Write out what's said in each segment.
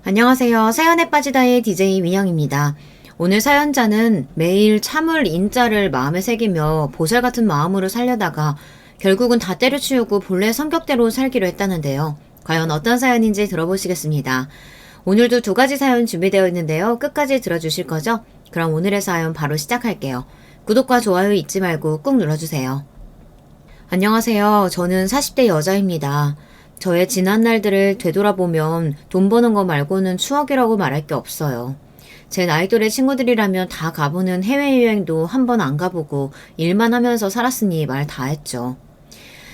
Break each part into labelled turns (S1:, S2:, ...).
S1: 안녕하세요. 사연에 빠지다의 DJ 민영입니다. 오늘 사연자는 매일 참을 인자를 마음에 새기며 보살 같은 마음으로 살려다가 결국은 다 때려치우고 본래 성격대로 살기로 했다는데요. 과연 어떤 사연인지 들어보시겠습니다. 오늘도 두 가지 사연 준비되어 있는데요. 끝까지 들어주실 거죠? 그럼 오늘의 사연 바로 시작할게요. 구독과 좋아요 잊지 말고 꾹 눌러주세요. 안녕하세요. 저는 40대 여자입니다. 저의 지난 날들을 되돌아보면 돈 버는 거 말고는 추억이라고 말할 게 없어요. 제 나이 또래 친구들이라면 다 가보는 해외여행도 한 번 안 가보고 일만 하면서 살았으니 말 다 했죠.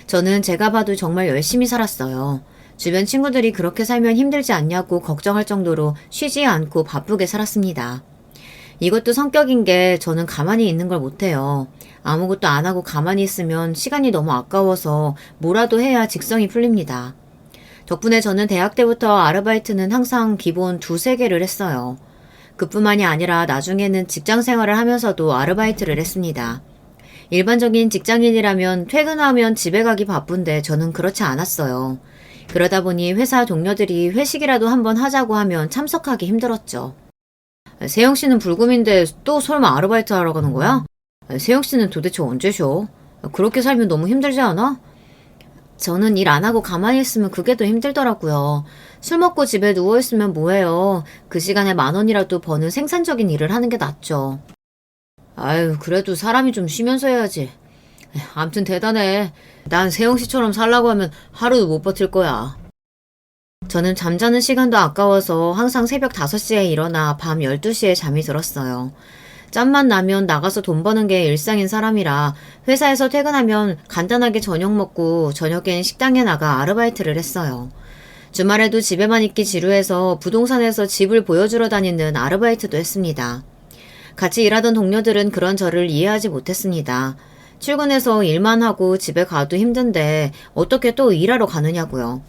S1: 저는 제가 봐도 정말 열심히 살았어요. 주변 친구들이 그렇게 살면 힘들지 않냐고 걱정할 정도로 쉬지 않고 바쁘게 살았습니다. 이것도 성격인 게 저는 가만히 있는 걸 못해요. 아무것도 안 하고 가만히 있으면 시간이 너무 아까워서 뭐라도 해야 직성이 풀립니다. 덕분에 저는 대학 때부터 아르바이트는 항상 기본 2-3개를 했어요. 그뿐만이 아니라 나중에는 직장 생활을 하면서도 아르바이트를 했습니다. 일반적인 직장인이라면 퇴근하면 집에 가기 바쁜데 저는 그렇지 않았어요. 그러다 보니 회사 동료들이 회식이라도 한번 하자고 하면 참석하기 힘들었죠. 세영 씨는 불금인데 또 설마 아르바이트 하러 가는 거야? 세영 씨는 도대체 언제 쉬어? 그렇게 살면 너무 힘들지 않아? 저는 일 안 하고 가만히 있으면 그게 더 힘들더라고요. 술 먹고 집에 누워있으면 뭐해요. 그 시간에 10,000원이라도 버는 생산적인 일을 하는 게 낫죠. 아유, 그래도 사람이 좀 쉬면서 해야지. 암튼 대단해. 난 세영 씨처럼 살라고 하면 하루도 못 버틸 거야. 저는 잠자는 시간도 아까워서 항상 새벽 5시에 일어나 밤 12시에 잠이 들었어요. 짬만 나면 나가서 돈 버는 게 일상인 사람이라 회사에서 퇴근하면 간단하게 저녁 먹고 저녁엔 식당에 나가 아르바이트를 했어요. 주말에도 집에만 있기 지루해서 부동산에서 집을 보여주러 다니는 아르바이트도 했습니다. 같이 일하던 동료들은 그런 저를 이해하지 못했습니다. 출근해서 일만 하고 집에 가도 힘든데 어떻게 또 일하러 가느냐고요.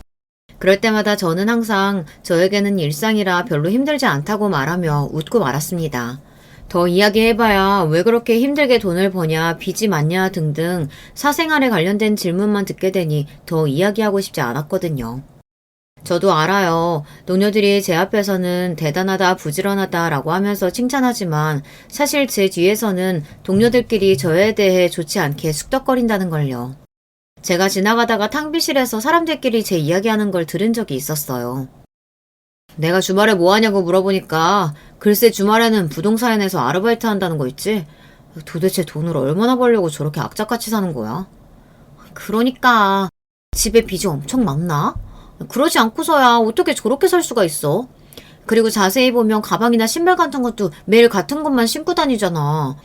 S1: 그럴 때마다 저는 항상 저에게는 일상이라 별로 힘들지 않다고 말하며 웃고 말았습니다. 더 이야기해봐야 왜 그렇게 힘들게 돈을 버냐, 빚이 많냐 등등 사생활에 관련된 질문만 듣게 되니 더 이야기하고 싶지 않았거든요. 저도 알아요. 동료들이 제 앞에서는 대단하다, 부지런하다 라고 하면서 칭찬하지만 사실 제 뒤에서는 동료들끼리 저에 대해 좋지 않게 쑥덕거린다는 걸요. 제가 지나가다가 탕비실에서 사람들끼리 제 이야기하는 걸 들은 적이 있었어요. 내가 주말에 뭐 하냐고 물어보니까 글쎄 주말에는 부동산에서 아르바이트 한다는 거 있지? 도대체 돈을 얼마나 벌려고 저렇게 악착같이 사는 거야? 그러니까 집에 빚이 엄청 많나? 그러지 않고서야 어떻게 저렇게 살 수가 있어? 그리고 자세히 보면 가방이나 신발 같은 것도 매일 같은 것만 신고 다니잖아.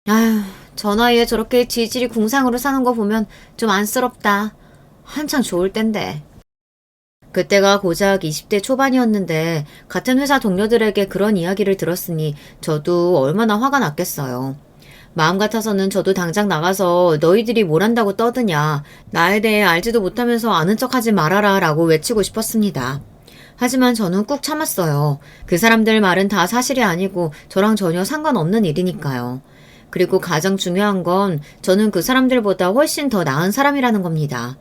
S1: 아휴, 저 나이에 저렇게 지질이 궁상으로 사는 거 보면 좀 안쓰럽다. 한창 좋을 땐데. 그때가 고작 20대 초반이었는데 같은 회사 동료들에게 그런 이야기를 들었으니 저도 얼마나 화가 났겠어요. 마음 같아서는 저도 당장 나가서 너희들이 뭘 한다고 떠드냐, 나에 대해 알지도 못하면서 아는 척하지 말아라 라고 외치고 싶었습니다. 하지만 저는 꾹 참았어요. 그 사람들 말은 다 사실이 아니고 저랑 전혀 상관없는 일이니까요. 그리고 가장 중요한 건 저는 그 사람들보다 훨씬 더 나은 사람이라는 겁니다.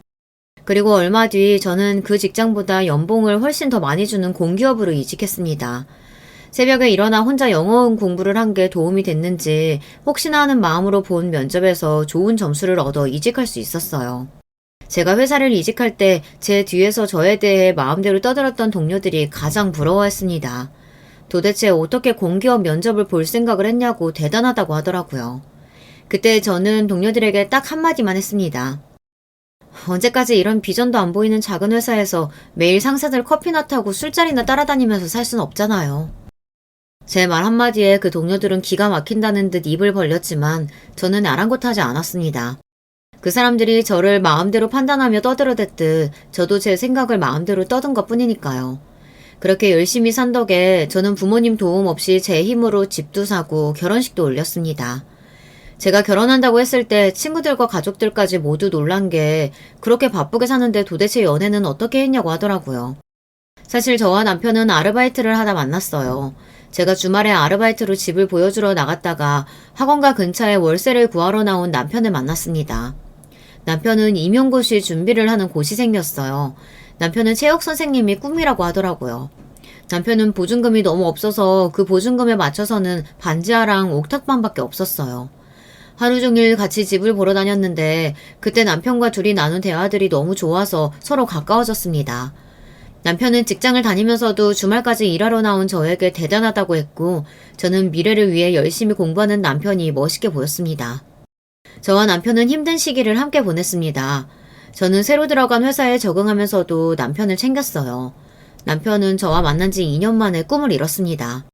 S1: 그리고 얼마 뒤 저는 그 직장보다 연봉을 훨씬 더 많이 주는 공기업으로 이직했습니다. 새벽에 일어나 혼자 영어음 공부를 한 게 도움이 됐는지 혹시나 하는 마음으로 본 면접에서 좋은 점수를 얻어 이직할 수 있었어요. 제가 회사를 이직할 때 제 뒤에서 저에 대해 마음대로 떠들었던 동료들이 가장 부러워했습니다. 도대체 어떻게 공기업 면접을 볼 생각을 했냐고 대단하다고 하더라고요. 그때 저는 동료들에게 딱 한마디만 했습니다. 언제까지 이런 비전도 안 보이는 작은 회사에서 매일 상사들 커피나 타고 술자리나 따라다니면서 살 순 없잖아요. 제 말 한마디에 그 동료들은 기가 막힌다는 듯 입을 벌렸지만 저는 아랑곳하지 않았습니다. 그 사람들이 저를 마음대로 판단하며 떠들어댔듯 저도 제 생각을 마음대로 떠든 것 뿐이니까요. 그렇게 열심히 산 덕에 저는 부모님 도움 없이 제 힘으로 집도 사고 결혼식도 올렸습니다. 제가 결혼한다고 했을 때 친구들과 가족들까지 모두 놀란 게 그렇게 바쁘게 사는데 도대체 연애는 어떻게 했냐고 하더라고요. 사실 저와 남편은 아르바이트를 하다 만났어요. 제가 주말에 아르바이트로 집을 보여주러 나갔다가 학원가 근처에 월세를 구하러 나온 남편을 만났습니다. 남편은 임용고시 준비를 하는 고시생이었어요. 남편은 체육 선생님이 꿈이라고 하더라고요. 남편은 보증금이 너무 없어서 그 보증금에 맞춰서는 반지하랑 옥탑방밖에 없었어요. 하루 종일 같이 집을 보러 다녔는데 그때 남편과 둘이 나눈 대화들이 너무 좋아서 서로 가까워졌습니다. 남편은 직장을 다니면서도 주말까지 일하러 나온 저에게 대단하다고 했고 저는 미래를 위해 열심히 공부하는 남편이 멋있게 보였습니다. 저와 남편은 힘든 시기를 함께 보냈습니다. 저는 새로 들어간 회사에 적응하면서도 남편을 챙겼어요. 남편은 저와 만난 지 2년 만에 꿈을 이뤘습니다.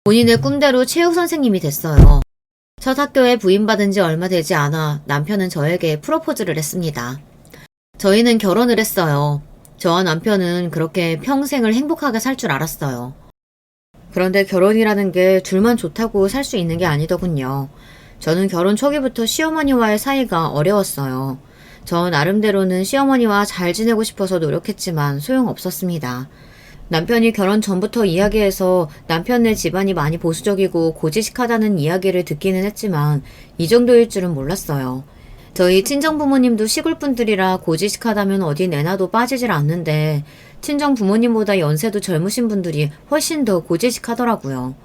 S1: 본인의 꿈대로 체육 선생님이 됐어요. 첫 학교에 부임받은 지 얼마 되지 않아 남편은 저에게 프로포즈를 했습니다. 저희는 결혼을 했어요. 저와 남편은 그렇게 평생을 행복하게 살 줄 알았어요. 그런데 결혼이라는 게 둘만 좋다고 살 수 있는 게 아니더군요. 저는 결혼 초기부터 시어머니와의 사이가 어려웠어요. 저 나름대로는 시어머니와 잘 지내고 싶어서 노력했지만 소용없었습니다. 남편이 결혼 전부터 이야기해서 남편네 집안이 많이 보수적이고 고지식하다는 이야기를 듣기는 했지만 이 정도일 줄은 몰랐어요. 저희 친정부모님도 시골분들이라 고지식하다면 어디 내놔도 빠지질 않는데 친정 부모님보다 연세도 젊으신 분들이 훨씬 더 고지식하더라고요.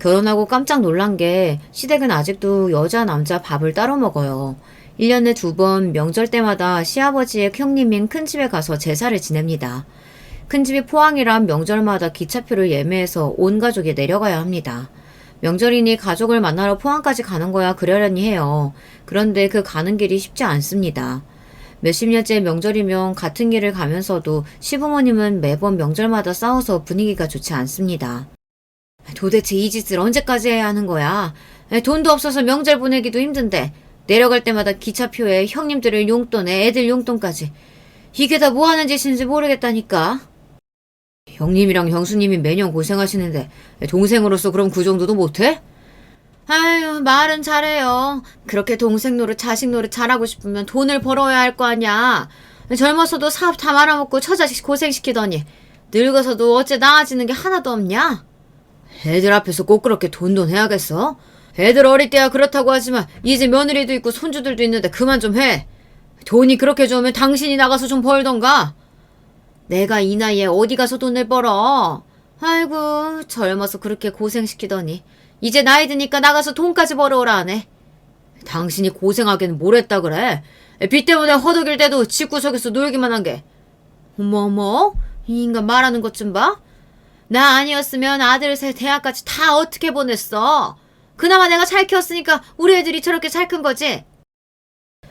S1: 결혼하고 깜짝 놀란 게 시댁은 아직도 여자 남자 밥을 따로 먹어요. 1년에 2번 명절 때마다 시아버지의 형님인 큰집에 가서 제사를 지냅니다. 큰집이 포항이란 명절마다 기차표를 예매해서 온 가족이 내려가야 합니다. 명절이니 가족을 만나러 포항까지 가는 거야 그러려니 해요. 그런데 그 가는 길이 쉽지 않습니다. 몇십 년째 명절이면 같은 길을 가면서도 시부모님은 매번 명절마다 싸워서 분위기가 좋지 않습니다. 도대체 이 짓을 언제까지 해야 하는 거야? 돈도 없어서 명절 보내기도 힘든데 내려갈 때마다 기차표에 형님들의 용돈에 애들 용돈까지 이게 다 뭐 하는 짓인지 모르겠다니까. 형님이랑 형수님이 매년 고생하시는데 동생으로서 그럼 그 정도도 못해? 아유, 말은 잘해요. 그렇게 동생 노릇 자식 노릇 잘하고 싶으면 돈을 벌어야 할 거 아니야. 젊어서도 사업 다 말아먹고 처자식 고생시키더니 늙어서도 어째 나아지는 게 하나도 없냐? 애들 앞에서 꼭 그렇게 돈돈 해야겠어? 애들 어릴 때야 그렇다고 하지만 이제 며느리도 있고 손주들도 있는데 그만 좀 해. 돈이 그렇게 좋으면 당신이 나가서 좀 벌던가. 내가 이 나이에 어디 가서 돈을 벌어. 아이고, 젊어서 그렇게 고생시키더니 이제 나이 드니까 나가서 돈까지 벌어오라 하네. 당신이 고생하기는 뭘 했다 그래. 빚 때문에 허덕일 때도 집구석에서 놀기만 한 게. 어머, 이 인간 말하는 것 좀 봐. 나 아니었으면 아들 셋 대학까지 다 어떻게 보냈어. 그나마 내가 잘 키웠으니까 우리 애들이 저렇게 잘 큰 거지.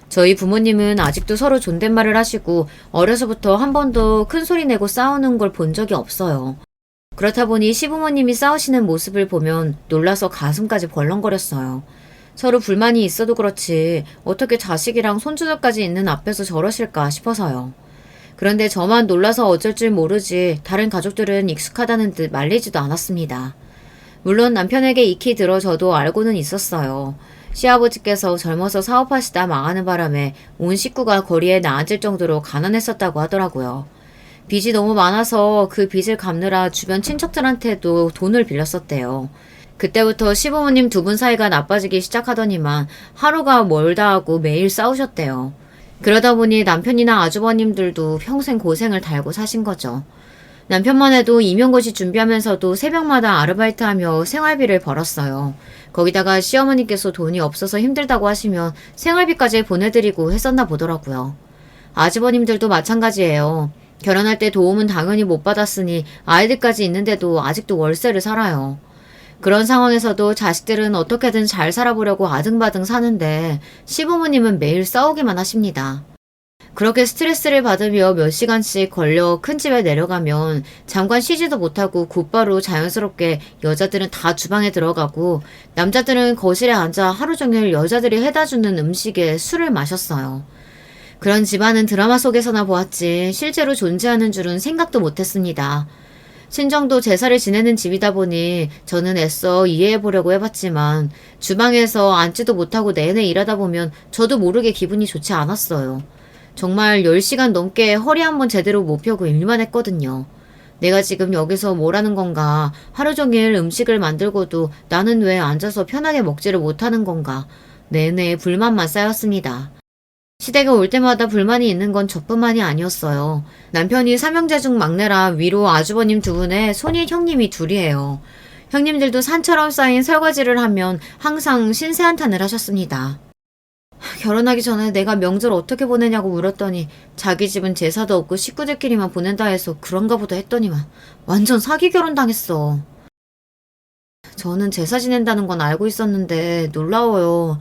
S1: 저희 부모님은 아직도 서로 존댓말을 하시고 어려서부터 한 번도 큰 소리 내고 싸우는 걸 본 적이 없어요. 그렇다 보니 시부모님이 싸우시는 모습을 보면 놀라서 가슴까지 벌렁거렸어요. 서로 불만이 있어도 그렇지 어떻게 자식이랑 손주들까지 있는 앞에서 저러실까 싶어서요. 그런데 저만 놀라서 어쩔 줄 모르지 다른 가족들은 익숙하다는 듯 말리지도 않았습니다. 물론 남편에게 익히 들어 저도 알고는 있었어요. 시아버지께서 젊어서 사업하시다 망하는 바람에 온 식구가 거리에 나앉을 정도로 가난했었다고 하더라고요. 빚이 너무 많아서 그 빚을 갚느라 주변 친척들한테도 돈을 빌렸었대요. 그때부터 시부모님 두 분 사이가 나빠지기 시작하더니만 하루가 멀다 하고 매일 싸우셨대요. 그러다 보니 남편이나 아주버님들도 평생 고생을 달고 사신 거죠. 남편만 해도 임용고시 준비하면서도 새벽마다 아르바이트하며 생활비를 벌었어요. 거기다가 시어머니께서 돈이 없어서 힘들다고 하시면 생활비까지 보내드리고 했었나 보더라고요. 아주버님들도 마찬가지예요. 결혼할 때 도움은 당연히 못 받았으니 아이들까지 있는데도 아직도 월세를 살아요. 그런 상황에서도 자식들은 어떻게든 잘 살아보려고 아등바등 사는데 시부모님은 매일 싸우기만 하십니다. 그렇게 스트레스를 받으며 몇 시간씩 걸려 큰 집에 내려가면 잠깐 쉬지도 못하고 곧바로 자연스럽게 여자들은 다 주방에 들어가고 남자들은 거실에 앉아 하루 종일 여자들이 해다주는 음식에 술을 마셨어요. 그런 집안은 드라마 속에서나 보았지 실제로 존재하는 줄은 생각도 못했습니다. 친정도 제사를 지내는 집이다 보니 저는 애써 이해해보려고 해봤지만 주방에서 앉지도 못하고 내내 일하다 보면 저도 모르게 기분이 좋지 않았어요. 정말 10시간 넘게 허리 한번 제대로 못 펴고 일만 했거든요. 내가 지금 여기서 뭘 하는 건가? 하루 종일 음식을 만들고도 나는 왜 앉아서 편하게 먹지를 못하는 건가? 내내 불만만 쌓였습니다. 시댁에 올 때마다 불만이 있는 건 저뿐만이 아니었어요. 남편이 삼형제 중 막내라 위로 아주버님 두 분에 손이 형님이 둘이에요. 형님들도 산처럼 쌓인 설거지를 하면 항상 신세한탄을 하셨습니다. 결혼하기 전에 내가 명절 어떻게 보내냐고 물었더니 자기 집은 제사도 없고 식구들끼리만 보낸다 해서 그런가 보다 했더니만 완전 사기 결혼 당했어. 저는 제사 지낸다는 건 알고 있었는데 놀라워요.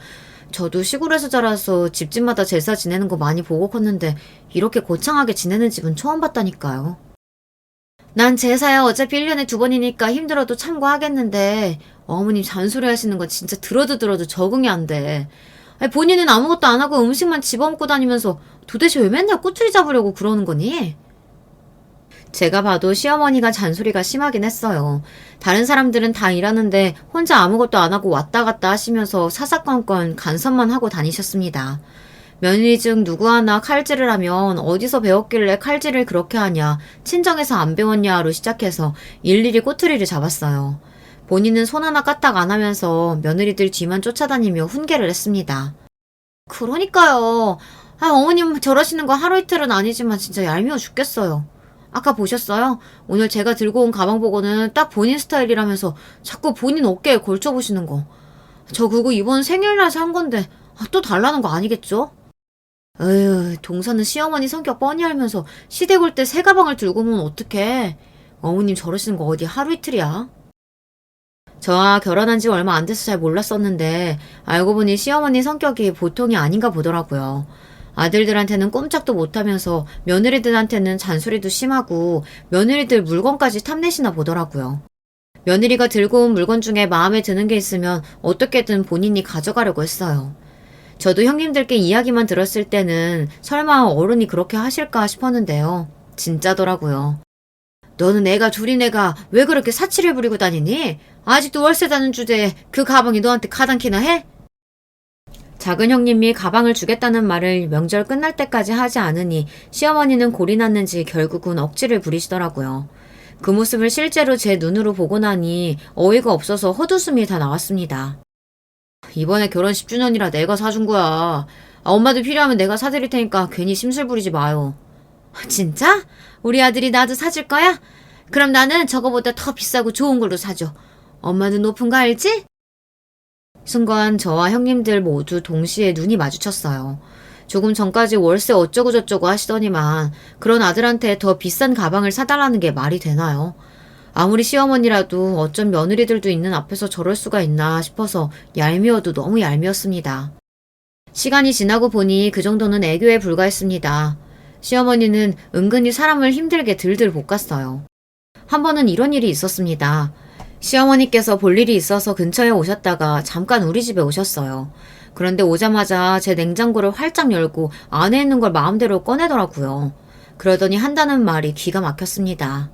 S1: 저도 시골에서 자라서 집집마다 제사 지내는 거 많이 보고 컸는데 이렇게 거창하게 지내는 집은 처음 봤다니까요. 난 제사야 어차피 1년에 2번이니까 힘들어도 참고하겠는데 어머님 잔소리 하시는 거 진짜 들어도 적응이 안 돼. 아니, 본인은 아무것도 안 하고 음식만 집어먹고 다니면서 도대체 왜 맨날 꼬투리 잡으려고 그러는 거니? 제가 봐도 시어머니가 잔소리가 심하긴 했어요. 다른 사람들은 다 일하는데 혼자 아무것도 안 하고 왔다 갔다 하시면서 사사건건 간섭만 하고 다니셨습니다. 며느리 중 누구 하나 칼질을 하면 어디서 배웠길래 칼질을 그렇게 하냐, 친정에서 안 배웠냐로 시작해서 일일이 꼬투리를 잡았어요. 본인은 손 하나 까딱 안 하면서 며느리들 뒤만 쫓아다니며 훈계를 했습니다. 그러니까요. 어머님 저러시는 거 하루 이틀은 아니지만 진짜 얄미워 죽겠어요. 아까 보셨어요? 오늘 제가 들고 온 가방 보고는 딱 본인 스타일이라면서 자꾸 본인 어깨에 걸쳐보시는 거. 저 그거 이번 생일날 산 건데 또 달라는 거 아니겠죠? 에휴, 동서는 시어머니 성격 뻔히 알면서 시댁 올 때 새 가방을 들고 오면 어떡해. 어머님 저러시는 거 어디 하루 이틀이야. 저와 결혼한 지 얼마 안 돼서 잘 몰랐었는데 알고 보니 시어머니 성격이 보통이 아닌가 보더라고요. 아들들한테는 꼼짝도 못하면서 며느리들한테는 잔소리도 심하고 며느리들 물건까지 탐내시나 보더라고요. 며느리가 들고 온 물건 중에 마음에 드는 게 있으면 어떻게든 본인이 가져가려고 했어요. 저도 형님들께 이야기만 들었을 때는 설마 어른이 그렇게 하실까 싶었는데요. 진짜더라고요. 너는 애가 둘인 애가 왜 그렇게 사치를 부리고 다니니? 아직도 월세다는 주제에 그 가방이 너한테 가당키나 해? 작은 형님이 가방을 주겠다는 말을 명절 끝날 때까지 하지 않으니 시어머니는 골이 났는지 결국은 억지를 부리시더라고요. 그 모습을 실제로 제 눈으로 보고 나니 어이가 없어서 헛웃음이 다 나왔습니다. 이번에 결혼 10주년이라 내가 사준 거야. 엄마도 필요하면 내가 사드릴 테니까 괜히 심술 부리지 마요. 진짜? 우리 아들이 나도 사줄 거야? 그럼 나는 저거보다 더 비싸고 좋은 걸로 사줘. 엄마는 높은 거 알지? 순간 저와 형님들 모두 동시에 눈이 마주쳤어요. 조금 전까지 월세 어쩌고저쩌고 하시더니만 그런 아들한테 더 비싼 가방을 사달라는 게 말이 되나요? 아무리 시어머니라도 어쩜 며느리들도 있는 앞에서 저럴 수가 있나 싶어서 얄미워도 너무 얄미웠습니다. 시간이 지나고 보니 그 정도는 애교에 불과했습니다. 시어머니는 은근히 사람을 힘들게 들들 볶았어요. 한 번은 이런 일이 있었습니다. 시어머니께서 볼 일이 있어서 근처에 오셨다가 잠깐 우리 집에 오셨어요. 그런데 오자마자 제 냉장고를 활짝 열고 안에 있는 걸 마음대로 꺼내더라고요. 그러더니 한다는 말이 기가 막혔습니다.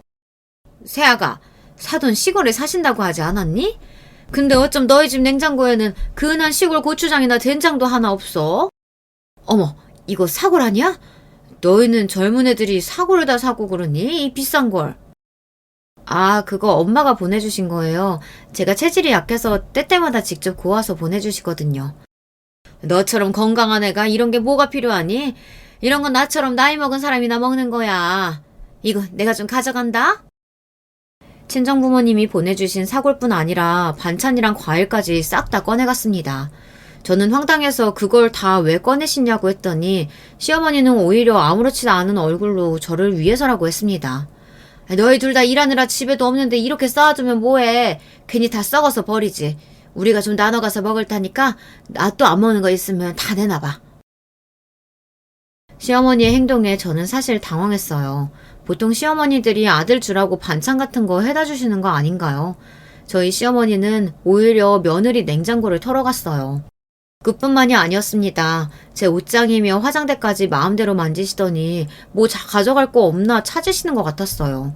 S1: 새아가, 사돈 시골에 사신다고 하지 않았니? 근데 어쩜 너희 집 냉장고에는 그 흔한 시골 고추장이나 된장도 하나 없어? 어머, 이거 사골 아니야? 너희는 젊은 애들이 사골을 다 사고 그러니? 이 비싼 걸. 그거 엄마가 보내주신 거예요. 제가 체질이 약해서 때때마다 직접 고아서 보내주시거든요. 너처럼 건강한 애가 이런 게 뭐가 필요하니? 이런 건 나처럼 나이 먹은 사람이나 먹는 거야. 이거 내가 좀 가져간다? 친정부모님이 보내주신 사골뿐 아니라 반찬이랑 과일까지 싹 다 꺼내갔습니다. 저는 황당해서 그걸 다 왜 꺼내시냐고 했더니 시어머니는 오히려 아무렇지도 않은 얼굴로 저를 위해서라고 했습니다. 너희 둘 다 일하느라 집에도 없는데 이렇게 쌓아두면 뭐해. 괜히 다 썩어서 버리지. 우리가 좀 나눠가서 먹을 테니까 나 또 안 먹는 거 있으면 다 내놔봐. 시어머니의 행동에 저는 사실 당황했어요. 보통 시어머니들이 아들 주라고 반찬 같은 거 해다 주시는 거 아닌가요? 저희 시어머니는 오히려 며느리 냉장고를 털어갔어요. 그뿐만이 아니었습니다. 제 옷장이며 화장대까지 마음대로 만지시더니 뭐 가져갈 거 없나 찾으시는 것 같았어요.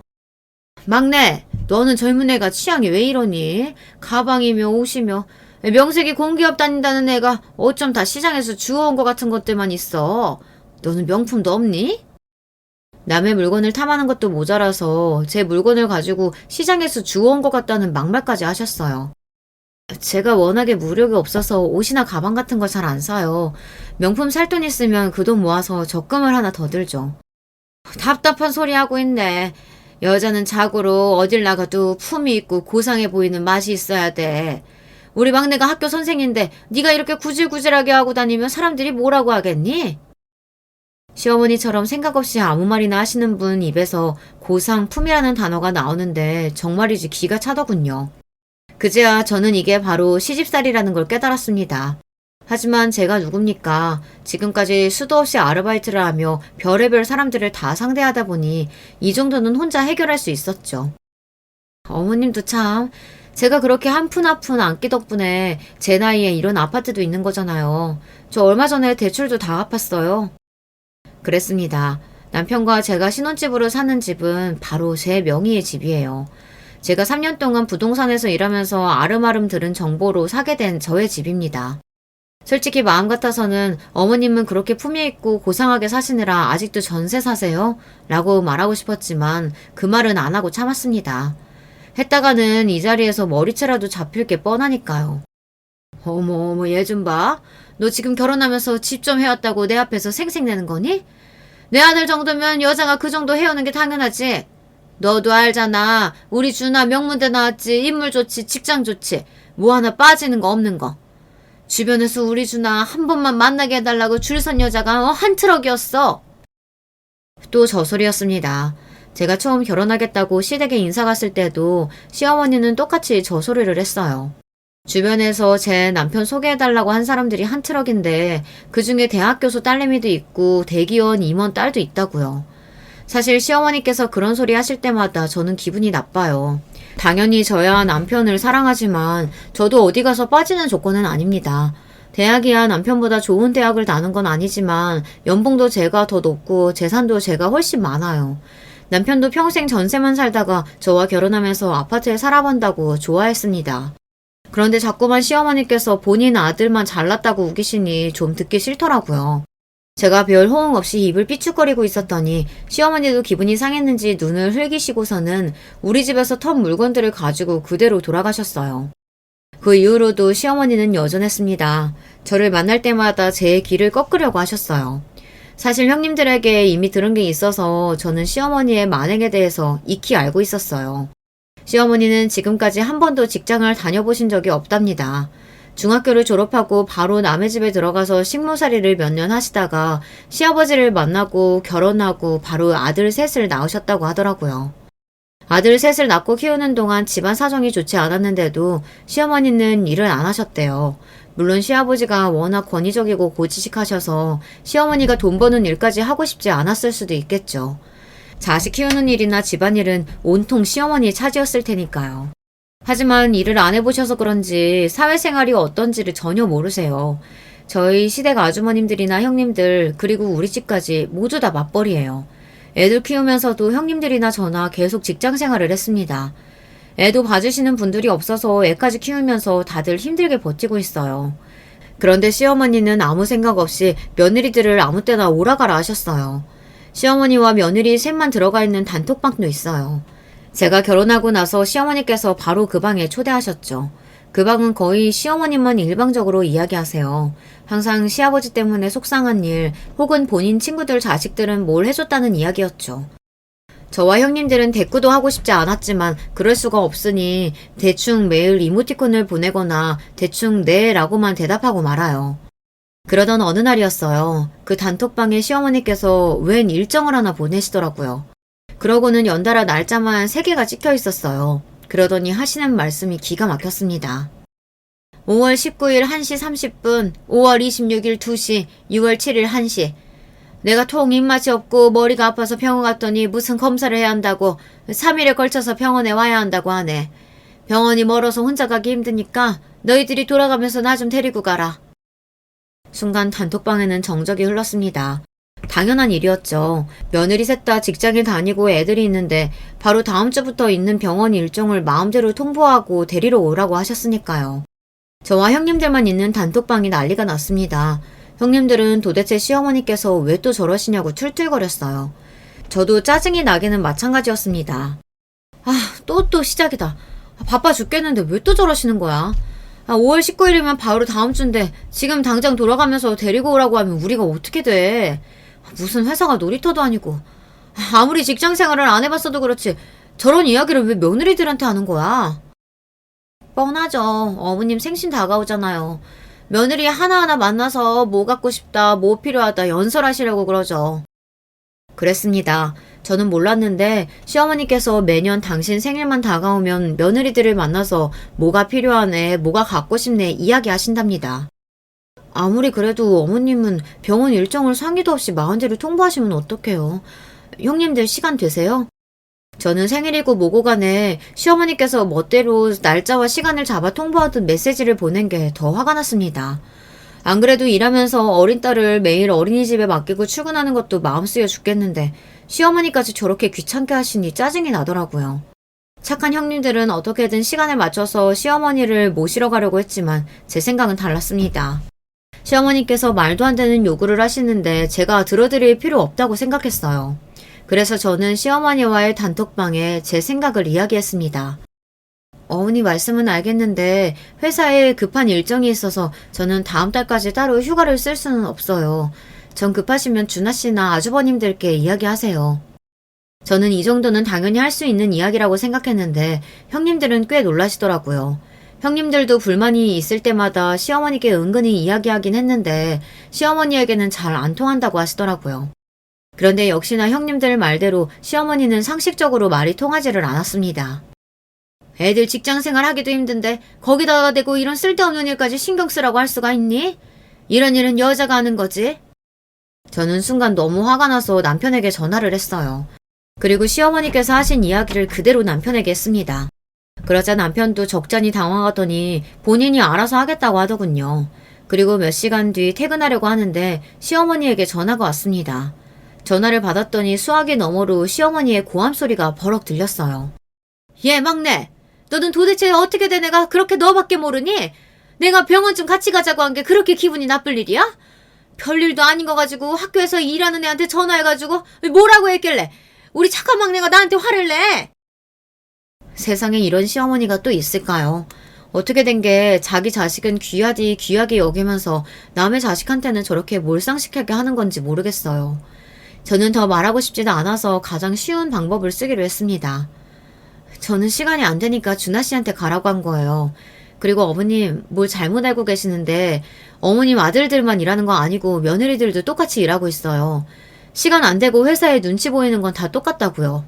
S1: 막내, 너는 젊은 애가 취향이 왜 이러니? 가방이며 옷이며 명색이 공기업 다닌다는 애가 어쩜 다 시장에서 주워온 것 같은 것들만 있어. 너는 명품도 없니? 남의 물건을 탐하는 것도 모자라서 제 물건을 가지고 시장에서 주워온 것 같다는 막말까지 하셨어요. 제가 워낙에 무력이 없어서 옷이나 가방 같은 걸 잘 안 사요. 명품 살 돈 있으면 그 돈 모아서 적금을 하나 더 들죠. 답답한 소리 하고 있네. 여자는 자고로 어딜 나가도 품이 있고 고상해 보이는 맛이 있어야 돼. 우리 막내가 학교 선생인데 네가 이렇게 구질구질하게 하고 다니면 사람들이 뭐라고 하겠니? 시어머니처럼 생각 없이 아무 말이나 하시는 분 입에서 고상품이라는 단어가 나오는데 정말이지 기가 차더군요. 그제야 저는 이게 바로 시집살이라는 걸 깨달았습니다. 하지만 제가 누굽니까? 지금까지 수도 없이 아르바이트를 하며 별의별 사람들을 다 상대하다 보니 이 정도는 혼자 해결할 수 있었죠. 어머님도 참, 제가 그렇게 한 푼 한 푼 안기 덕분에 제 나이에 이런 아파트도 있는 거잖아요. 저 얼마 전에 대출도 다 갚았어요. 그랬습니다. 남편과 제가 신혼집으로 사는 집은 바로 제 명의의 집이에요. 제가 3년 동안 부동산에서 일하면서 아름아름 들은 정보로 사게 된 저의 집입니다. 솔직히 마음 같아서는 어머님은 그렇게 품위 있고 고상하게 사시느라 아직도 전세 사세요? 라고 말하고 싶었지만 그 말은 안 하고 참았습니다. 했다가는 이 자리에서 머리채라도 잡힐 게 뻔하니까요. 어머 얘 좀 봐. 너 지금 결혼하면서 집 좀 해왔다고 내 앞에서 생색내는 거니? 내 아들 정도면 여자가 그 정도 해오는 게 당연하지. 너도 알잖아. 우리 준아 명문대 나왔지. 인물 좋지. 직장 좋지. 뭐 하나 빠지는 거 없는 거. 주변에서 우리 준아 한 번만 만나게 해달라고 줄 선 여자가 한 트럭이었어. 또 저 소리였습니다. 제가 처음 결혼하겠다고 시댁에 인사 갔을 때도 시어머니는 똑같이 저 소리를 했어요. 주변에서 제 남편 소개해달라고 한 사람들이 한 트럭인데 그중에 대학 교수 딸내미도 있고 대기원 임원 딸도 있다고요. 사실 시어머니께서 그런 소리 하실 때마다 저는 기분이 나빠요. 당연히 저야 남편을 사랑하지만 저도 어디 가서 빠지는 조건은 아닙니다. 대학이야 남편보다 좋은 대학을 나는 건 아니지만 연봉도 제가 더 높고 재산도 제가 훨씬 많아요. 남편도 평생 전세만 살다가 저와 결혼하면서 아파트에 살아본다고 좋아했습니다. 그런데 자꾸만 시어머니께서 본인 아들만 잘났다고 우기시니 좀 듣기 싫더라고요. 제가 별 호응 없이 입을 삐죽거리고 있었더니 시어머니도 기분이 상했는지 눈을 흘기시고서는 우리 집에서 턴 물건들을 가지고 그대로 돌아가셨어요. 그 이후로도 시어머니는 여전했습니다. 저를 만날 때마다 제 길을 꺾으려고 하셨어요. 사실 형님들에게 이미 들은 게 있어서 저는 시어머니의 만행에 대해서 익히 알고 있었어요. 시어머니는 지금까지 한 번도 직장을 다녀보신 적이 없답니다. 중학교를 졸업하고 바로 남의 집에 들어가서 식모살이를 몇 년 하시다가 시아버지를 만나고 결혼하고 바로 아들 셋을 낳으셨다고 하더라고요. 아들 셋을 낳고 키우는 동안 집안 사정이 좋지 않았는데도 시어머니는 일을 안 하셨대요. 물론 시아버지가 워낙 권위적이고 고지식하셔서 시어머니가 돈 버는 일까지 하고 싶지 않았을 수도 있겠죠. 자식 키우는 일이나 집안일은 온통 시어머니의 차지였을 테니까요. 하지만 일을 안 해보셔서 그런지 사회생활이 어떤지를 전혀 모르세요. 저희 시댁 아주머님들이나 형님들 그리고 우리 집까지 모두 다 맞벌이에요. 애들 키우면서도 형님들이나 저나 계속 직장생활을 했습니다. 애도 봐주시는 분들이 없어서 애까지 키우면서 다들 힘들게 버티고 있어요. 그런데 시어머니는 아무 생각 없이 며느리들을 아무 때나 오라가라 하셨어요. 시어머니와 며느리 셋만 들어가 있는 단톡방도 있어요. 제가 결혼하고 나서 시어머니께서 바로 그 방에 초대하셨죠. 그 방은 거의 시어머님만 일방적으로 이야기하세요. 항상 시아버지 때문에 속상한 일 혹은 본인 친구들 자식들은 뭘 해줬다는 이야기였죠. 저와 형님들은 대꾸도 하고 싶지 않았지만 그럴 수가 없으니 대충 매일 이모티콘을 보내거나 대충 네 라고만 대답하고 말아요. 그러던 어느 날이었어요. 그 단톡방에 시어머니께서 웬 일정을 하나 보내시더라고요. 그러고는 연달아 날짜만 3개가 찍혀 있었어요. 그러더니 하시는 말씀이 기가 막혔습니다. 5월 19일 1시 30분, 5월 26일 2시, 6월 7일 1시. 내가 통 입맛이 없고 머리가 아파서 병원 갔더니 무슨 검사를 해야 한다고 3일에 걸쳐서 병원에 와야 한다고 하네. 병원이 멀어서 혼자 가기 힘드니까 너희들이 돌아가면서 나 좀 데리고 가라. 순간 단톡방에는 정적이 흘렀습니다. 당연한 일이었죠. 며느리 셋 다 직장에 다니고 애들이 있는데 바로 다음 주부터 있는 병원 일정을 마음대로 통보하고 데리러 오라고 하셨으니까요. 저와 형님들만 있는 단톡방이 난리가 났습니다. 형님들은 도대체 시어머니께서 왜 또 저러시냐고 툴툴거렸어요. 저도 짜증이 나기는 마찬가지였습니다. 또 시작이다. 바빠 죽겠는데 왜 또 저러시는 거야? 5월 19일이면 바로 다음 주인데 지금 당장 돌아가면서 데리고 오라고 하면 우리가 어떻게 돼? 무슨 회사가 놀이터도 아니고. 아무리 직장 생활을 안 해봤어도 그렇지 저런 이야기를 왜 며느리들한테 하는 거야? 뻔하죠. 어머님 생신 다가오잖아요. 며느리 하나하나 만나서 뭐 갖고 싶다, 뭐 필요하다 연설하시려고 그러죠. 그랬습니다. 저는 몰랐는데 시어머니께서 매년 당신 생일만 다가오면 며느리들을 만나서 뭐가 필요하네, 뭐가 갖고 싶네 이야기하신답니다. 아무리 그래도 어머님은 병원 일정을 상의도 없이 마음대로 통보하시면 어떡해요. 형님들 시간 되세요? 저는 생일이고 뭐고 간에 시어머니께서 멋대로 날짜와 시간을 잡아 통보하듯 메시지를 보낸 게 더 화가 났습니다. 안 그래도 일하면서 어린 딸을 매일 어린이집에 맡기고 출근하는 것도 마음 쓰여 죽겠는데 시어머니까지 저렇게 귀찮게 하시니 짜증이 나더라고요. 착한 형님들은 어떻게든 시간을 맞춰서 시어머니를 모시러 가려고 했지만 제 생각은 달랐습니다. 시어머니께서 말도 안 되는 요구를 하시는데 제가 들어드릴 필요 없다고 생각했어요. 그래서 저는 시어머니와의 단톡방에 제 생각을 이야기했습니다. 어머니 말씀은 알겠는데 회사에 급한 일정이 있어서 저는 다음 달까지 따로 휴가를 쓸 수는 없어요. 전 급하시면 준하 씨나 아주버님들께 이야기하세요. 저는 이 정도는 당연히 할 수 있는 이야기라고 생각했는데 형님들은 꽤 놀라시더라고요. 형님들도 불만이 있을 때마다 시어머니께 은근히 이야기하긴 했는데 시어머니에게는 잘 안 통한다고 하시더라고요. 그런데 역시나 형님들 말대로 시어머니는 상식적으로 말이 통하지를 않았습니다. 애들 직장생활 하기도 힘든데 거기다가 대고 이런 쓸데없는 일까지 신경 쓰라고 할 수가 있니? 이런 일은 여자가 하는 거지. 저는 순간 너무 화가 나서 남편에게 전화를 했어요. 그리고 시어머니께서 하신 이야기를 그대로 남편에게 했습니다. 그러자 남편도 적잖이 당황하더니 본인이 알아서 하겠다고 하더군요. 그리고 몇 시간 뒤 퇴근하려고 하는데 시어머니에게 전화가 왔습니다. 전화를 받았더니 수화기 너머로 시어머니의 고함 소리가 버럭 들렸어요. 얘 막내! 너는 도대체 어떻게 된 애가 그렇게 너밖에 모르니? 내가 병원 좀 같이 가자고 한 게 그렇게 기분이 나쁠 일이야? 별일도 아닌 거 가지고 학교에서 일하는 애한테 전화해가지고 뭐라고 했길래 우리 착한 막내가 나한테 화를 내? 세상에 이런 시어머니가 또 있을까요? 어떻게 된 게 자기 자식은 귀하게 여기면서 남의 자식한테는 저렇게 몰상식하게 하는 건지 모르겠어요. 저는 더 말하고 싶지도 않아서 가장 쉬운 방법을 쓰기로 했습니다. 저는 시간이 안 되니까 준하 씨한테 가라고 한 거예요. 그리고 어머님 뭘 잘못 알고 계시는데 어머님 아들들만 일하는 거 아니고 며느리들도 똑같이 일하고 있어요. 시간 안 되고 회사에 눈치 보이는 건 다 똑같다고요.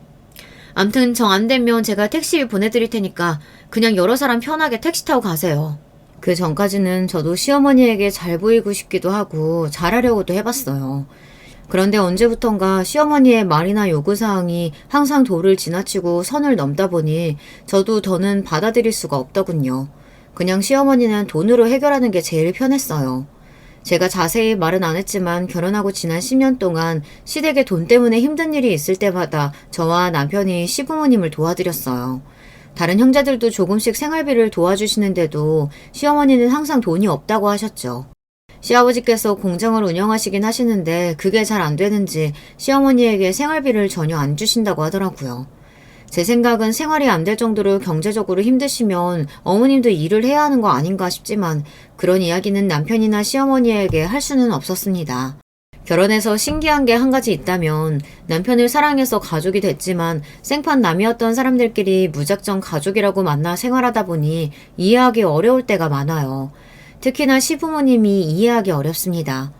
S1: 암튼 정 안 되면 제가 택시 보내드릴 테니까 그냥 여러 사람 편하게 택시 타고 가세요. 그 전까지는 저도 시어머니에게 잘 보이고 싶기도 하고 잘하려고도 해봤어요. 그런데 언제부턴가 시어머니의 말이나 요구사항이 항상 도를 지나치고 선을 넘다 보니 저도 더는 받아들일 수가 없더군요. 그냥 시어머니는 돈으로 해결하는 게 제일 편했어요. 제가 자세히 말은 안 했지만 결혼하고 지난 10년 동안 시댁에 돈 때문에 힘든 일이 있을 때마다 저와 남편이 시부모님을 도와드렸어요. 다른 형제들도 조금씩 생활비를 도와주시는데도 시어머니는 항상 돈이 없다고 하셨죠. 시아버지께서 공장을 운영하시긴 하시는데 그게 잘 안 되는지 시어머니에게 생활비를 전혀 안 주신다고 하더라고요. 제 생각은 생활이 안 될 정도로 경제적으로 힘드시면 어머님도 일을 해야 하는 거 아닌가 싶지만 그런 이야기는 남편이나 시어머니에게 할 수는 없었습니다. 결혼해서 신기한 게 한 가지 있다면 남편을 사랑해서 가족이 됐지만 생판 남이었던 사람들끼리 무작정 가족이라고 만나 생활하다 보니 이해하기 어려울 때가 많아요. 특히나 시부모님이 이해하기 어렵습니다.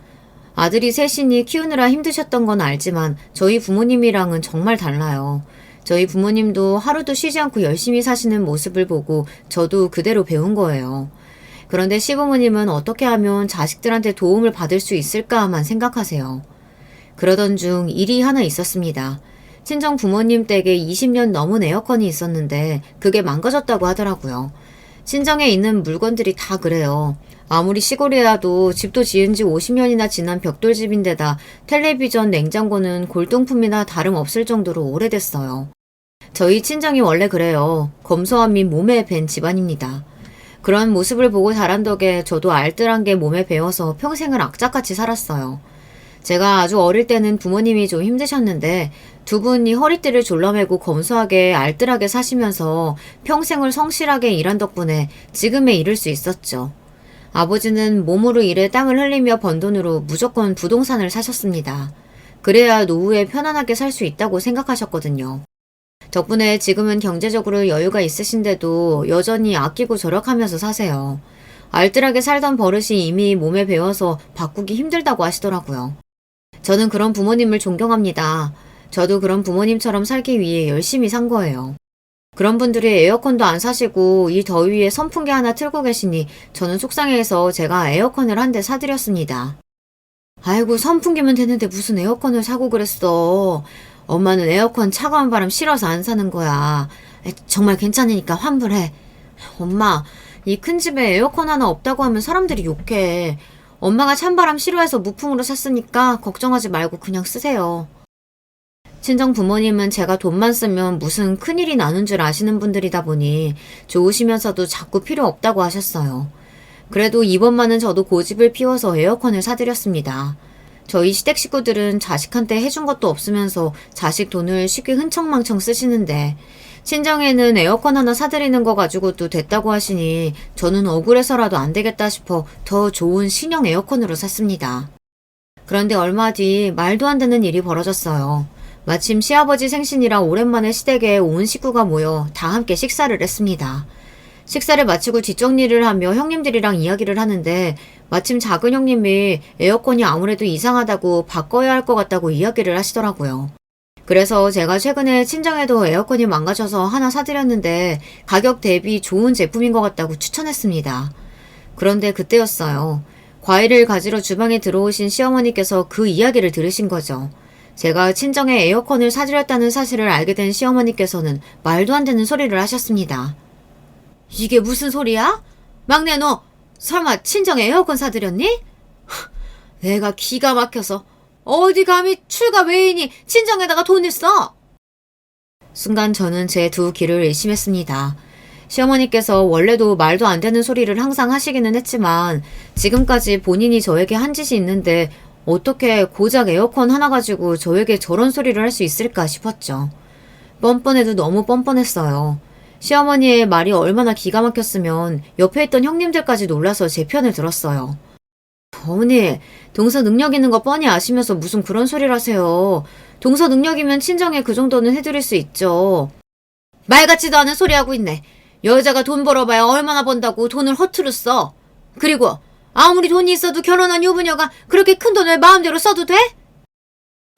S1: 아들이 셋이니 키우느라 힘드셨던 건 알지만 저희 부모님이랑은 정말 달라요. 저희 부모님도 하루도 쉬지 않고 열심히 사시는 모습을 보고 저도 그대로 배운 거예요. 그런데 시부모님은 어떻게 하면 자식들한테 도움을 받을 수 있을까만 생각하세요. 그러던 중 일이 하나 있었습니다. 친정 부모님 댁에 20년 넘은 에어컨이 있었는데 그게 망가졌다고 하더라고요. 친정에 있는 물건들이 다 그래요. 아무리 시골이라도 집도 지은 지 50년이나 지난 벽돌집인데다 텔레비전, 냉장고는 골동품이나 다름없을 정도로 오래됐어요. 저희 친정이 원래 그래요. 검소함이 몸에 밴 집안입니다. 그런 모습을 보고 자란 덕에 저도 알뜰한 게 몸에 배어서 평생을 악착같이 살았어요. 제가 아주 어릴 때는 부모님이 좀 힘드셨는데 두 분이 허리띠를 졸라매고 검소하게 알뜰하게 사시면서 평생을 성실하게 일한 덕분에 지금에 이를 수 있었죠. 아버지는 몸으로 일해 땀을 흘리며 번 돈으로 무조건 부동산을 사셨습니다. 그래야 노후에 편안하게 살 수 있다고 생각하셨거든요. 덕분에 지금은 경제적으로 여유가 있으신데도 여전히 아끼고 절약하면서 사세요. 알뜰하게 살던 버릇이 이미 몸에 배어서 바꾸기 힘들다고 하시더라고요. 저는 그런 부모님을 존경합니다. 저도 그런 부모님처럼 살기 위해 열심히 산 거예요. 그런 분들이 에어컨도 안 사시고 이 더위에 선풍기 하나 틀고 계시니 저는 속상해서 제가 에어컨을 한 대 사드렸습니다. 아이고, 선풍기면 되는데 무슨 에어컨을 사고 그랬어. 엄마는 에어컨 차가운 바람 싫어서 안 사는 거야. 정말 괜찮으니까 환불해. 엄마, 이 큰 집에 에어컨 하나 없다고 하면 사람들이 욕해. 엄마가 찬바람 싫어해서 무풍으로 샀으니까 걱정하지 말고 그냥 쓰세요. 친정 부모님은 제가 돈만 쓰면 무슨 큰일이 나는 줄 아시는 분들이다 보니 좋으시면서도 자꾸 필요 없다고 하셨어요. 그래도 이번만은 저도 고집을 피워서 에어컨을 사드렸습니다. 저희 시댁 식구들은 자식한테 해준 것도 없으면서 자식 돈을 쉽게 흥청망청 쓰시는데 친정에는 에어컨 하나 사드리는 거 가지고도 됐다고 하시니 저는 억울해서라도 안 되겠다 싶어 더 좋은 신형 에어컨으로 샀습니다. 그런데 얼마 뒤 말도 안 되는 일이 벌어졌어요. 마침 시아버지 생신이라 오랜만에 시댁에 온 식구가 모여 다 함께 식사를 했습니다. 식사를 마치고 뒷정리를 하며 형님들이랑 이야기를 하는데 마침 작은 형님이 에어컨이 아무래도 이상하다고 바꿔야 할 것 같다고 이야기를 하시더라고요. 그래서 제가 최근에 친정에도 에어컨이 망가져서 하나 사드렸는데 가격 대비 좋은 제품인 것 같다고 추천했습니다. 그런데 그때였어요. 과일을 가지러 주방에 들어오신 시어머니께서 그 이야기를 들으신 거죠. 제가 친정에 에어컨을 사드렸다는 사실을 알게 된 시어머니께서는 말도 안 되는 소리를 하셨습니다. 이게 무슨 소리야? 막내 너 설마 친정에 에어컨 사드렸니? 내가 기가 막혀서 어디 감히 출가 외인이 친정에다가 돈을 써? 순간 저는 제 두 귀를 의심했습니다. 시어머니께서 원래도 말도 안 되는 소리를 항상 하시기는 했지만 지금까지 본인이 저에게 한 짓이 있는데 어떻게 고작 에어컨 하나 가지고 저에게 저런 소리를 할 수 있을까 싶었죠. 뻔뻔해도 너무 뻔뻔했어요. 시어머니의 말이 얼마나 기가 막혔으면 옆에 있던 형님들까지 놀라서 제 편을 들었어요. 어머니, 동서 능력 있는 거 뻔히 아시면서 무슨 그런 소리를 하세요. 동서 능력이면 친정에 그 정도는 해드릴 수 있죠. 말 같지도 않은 소리 하고 있네. 여자가 돈 벌어봐야 얼마나 번다고 돈을 허투루 써. 그리고 아무리 돈이 있어도 결혼한 유부녀가 그렇게 큰 돈을 마음대로 써도 돼?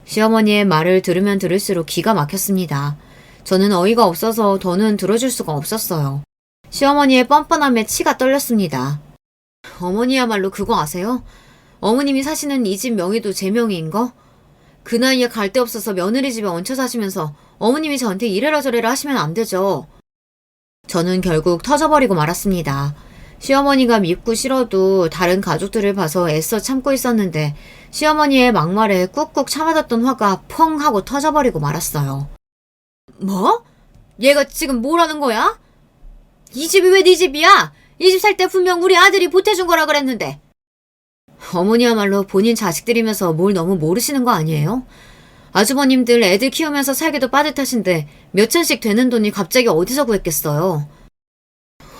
S1: 시어머니의 말을 들으면 들을수록 기가 막혔습니다. 저는 어이가 없어서 더는 들어줄 수가 없었어요. 시어머니의 뻔뻔함에 치가 떨렸습니다. 어머니야말로 그거 아세요? 어머님이 사시는 이 집 명의도 제 명의인 거? 그 나이에 갈 데 없어서 며느리 집에 얹혀 사시면서 어머님이 저한테 이래라 저래라 하시면 안 되죠. 저는 결국 터져버리고 말았습니다. 시어머니가 밉고 싫어도 다른 가족들을 봐서 애써 참고 있었는데 시어머니의 막말에 꾹꾹 참아뒀던 화가 펑 하고 터져버리고 말았어요. 뭐? 얘가 지금 뭐라는 거야? 이 집이 왜 네 집이야? 이 집 살 때 분명 우리 아들이 보태준 거라 그랬는데. 어머니야말로 본인 자식들이면서 뭘 너무 모르시는 거 아니에요? 아주버님들 애들 키우면서 살기도 빠듯하신데 몇 천씩 되는 돈이 갑자기 어디서 구했겠어요?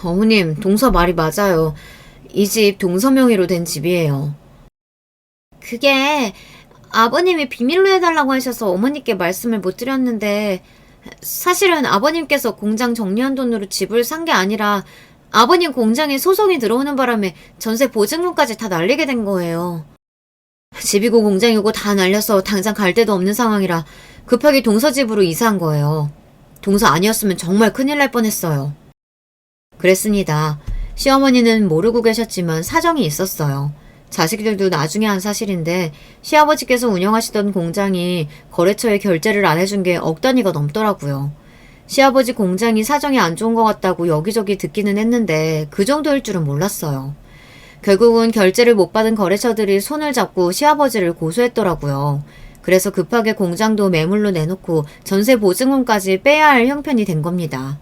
S1: 어머님, 동서 말이 맞아요. 이 집 동서 명의로 된 집이에요. 그게 아버님이 비밀로 해달라고 하셔서 어머니께 말씀을 못 드렸는데 사실은 아버님께서 공장 정리한 돈으로 집을 산 게 아니라 아버님 공장에 소송이 들어오는 바람에 전세 보증금까지 다 날리게 된 거예요. 집이고 공장이고 다 날려서 당장 갈 데도 없는 상황이라 급하게 동서 집으로 이사한 거예요. 동서 아니었으면 정말 큰일 날 뻔했어요. 그랬습니다. 시어머니는 모르고 계셨지만 사정이 있었어요. 자식들도 나중에 한 사실인데 시아버지께서 운영하시던 공장이 거래처에 결제를 안 해준 게 억 단위가 넘더라고요. 시아버지 공장이 사정이 안 좋은 것 같다고 여기저기 듣기는 했는데 그 정도일 줄은 몰랐어요. 결국은 결제를 못 받은 거래처들이 손을 잡고 시아버지를 고소했더라고요. 그래서 급하게 공장도 매물로 내놓고 전세 보증금까지 빼야 할 형편이 된 겁니다.